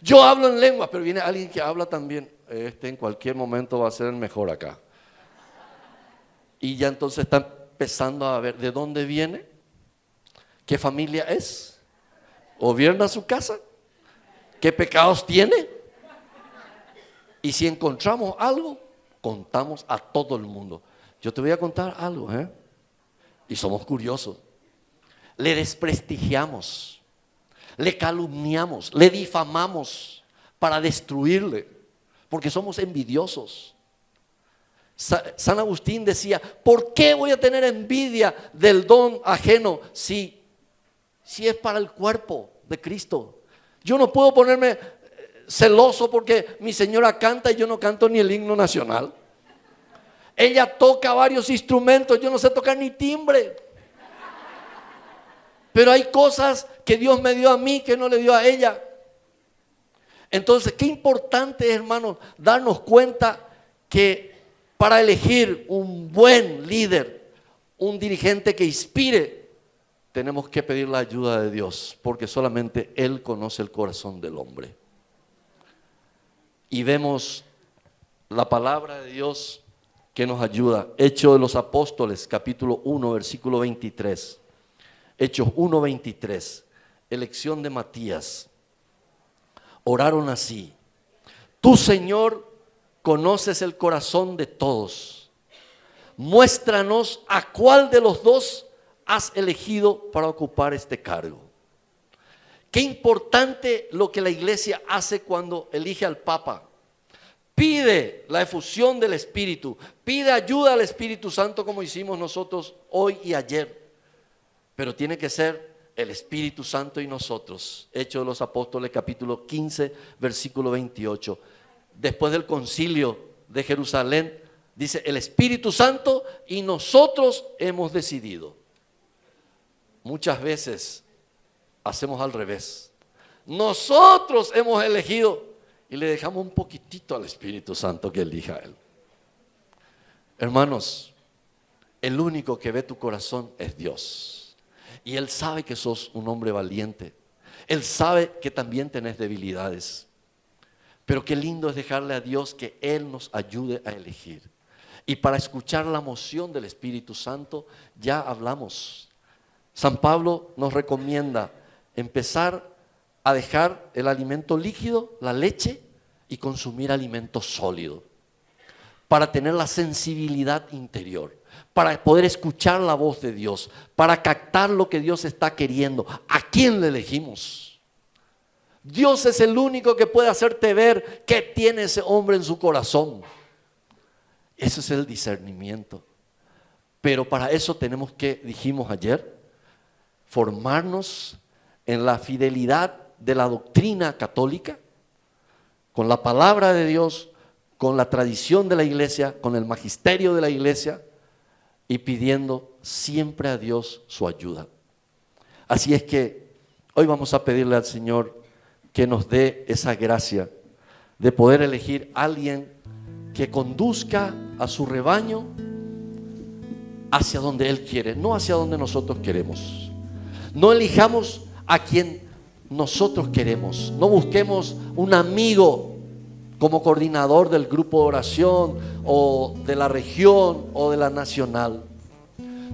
Yo hablo en lenguas, pero viene alguien que habla también. Este en cualquier momento va a ser el mejor acá. Y ya entonces está empezando a ver de dónde viene, qué familia es, gobierna su casa, qué pecados tiene. Y si encontramos algo, contamos a todo el mundo. Yo te voy a contar algo, y somos curiosos. Le desprestigiamos, le calumniamos, le difamamos para destruirle, porque somos envidiosos. San Agustín decía, ¿por qué voy a tener envidia del don ajeno si es para el cuerpo de Cristo? Yo no puedo ponerme celoso porque mi señora canta y yo no canto ni el himno nacional. Ella toca varios instrumentos, yo no sé tocar ni timbre. Pero hay cosas que Dios me dio a mí que no le dio a ella. Entonces, qué importante es, hermanos, darnos cuenta que para elegir un buen líder, un dirigente que inspire, tenemos que pedir la ayuda de Dios, porque solamente Él conoce el corazón del hombre. Y vemos la palabra de Dios que nos ayuda. Hechos de los Apóstoles, capítulo 1, versículo 23. Hechos 1, 23. Elección de Matías. Oraron así: tú, Señor, conoces el corazón de todos. Muéstranos a cuál de los dos has elegido para ocupar este cargo. Qué importante lo que la iglesia hace cuando elige al Papa. Pide la efusión del Espíritu, pide ayuda al Espíritu Santo como hicimos nosotros hoy y ayer. Pero tiene que ser el Espíritu Santo y nosotros. Hechos de los Apóstoles, capítulo 15, versículo 28. Después del concilio de Jerusalén, dice el Espíritu Santo y nosotros hemos decidido. Muchas veces hacemos al revés. Nosotros hemos elegido y le dejamos un poquitito al Espíritu Santo que elija a Él. Hermanos, el único que ve tu corazón es Dios. Y Él sabe que sos un hombre valiente. Él sabe que también tenés debilidades. Pero qué lindo es dejarle a Dios que Él nos ayude a elegir. Y para escuchar la moción del Espíritu Santo ya hablamos. San Pablo nos recomienda empezar a dejar el alimento líquido, la leche, y consumir alimento sólido. Para tener la sensibilidad interior, para poder escuchar la voz de Dios, para captar lo que Dios está queriendo. ¿A quién le elegimos? Dios es el único que puede hacerte ver qué tiene ese hombre en su corazón. Ese es el discernimiento. Pero para eso tenemos que, dijimos ayer, formarnos en la fidelidad de la doctrina católica, con la palabra de Dios, con la tradición de la iglesia, con el magisterio de la iglesia, y pidiendo siempre a Dios su ayuda. Así es que hoy vamos a pedirle al Señor que nos dé esa gracia de poder elegir a alguien que conduzca a su rebaño hacia donde Él quiere, no hacia donde nosotros queremos. No elijamos a quien nosotros queremos. No busquemos un amigo como coordinador del grupo de oración o de la región o de la nacional.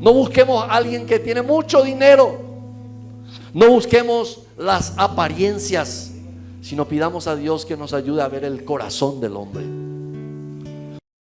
No busquemos a alguien que tiene mucho dinero. No busquemos las apariencias, sino pidamos a Dios que nos ayude a ver el corazón del hombre.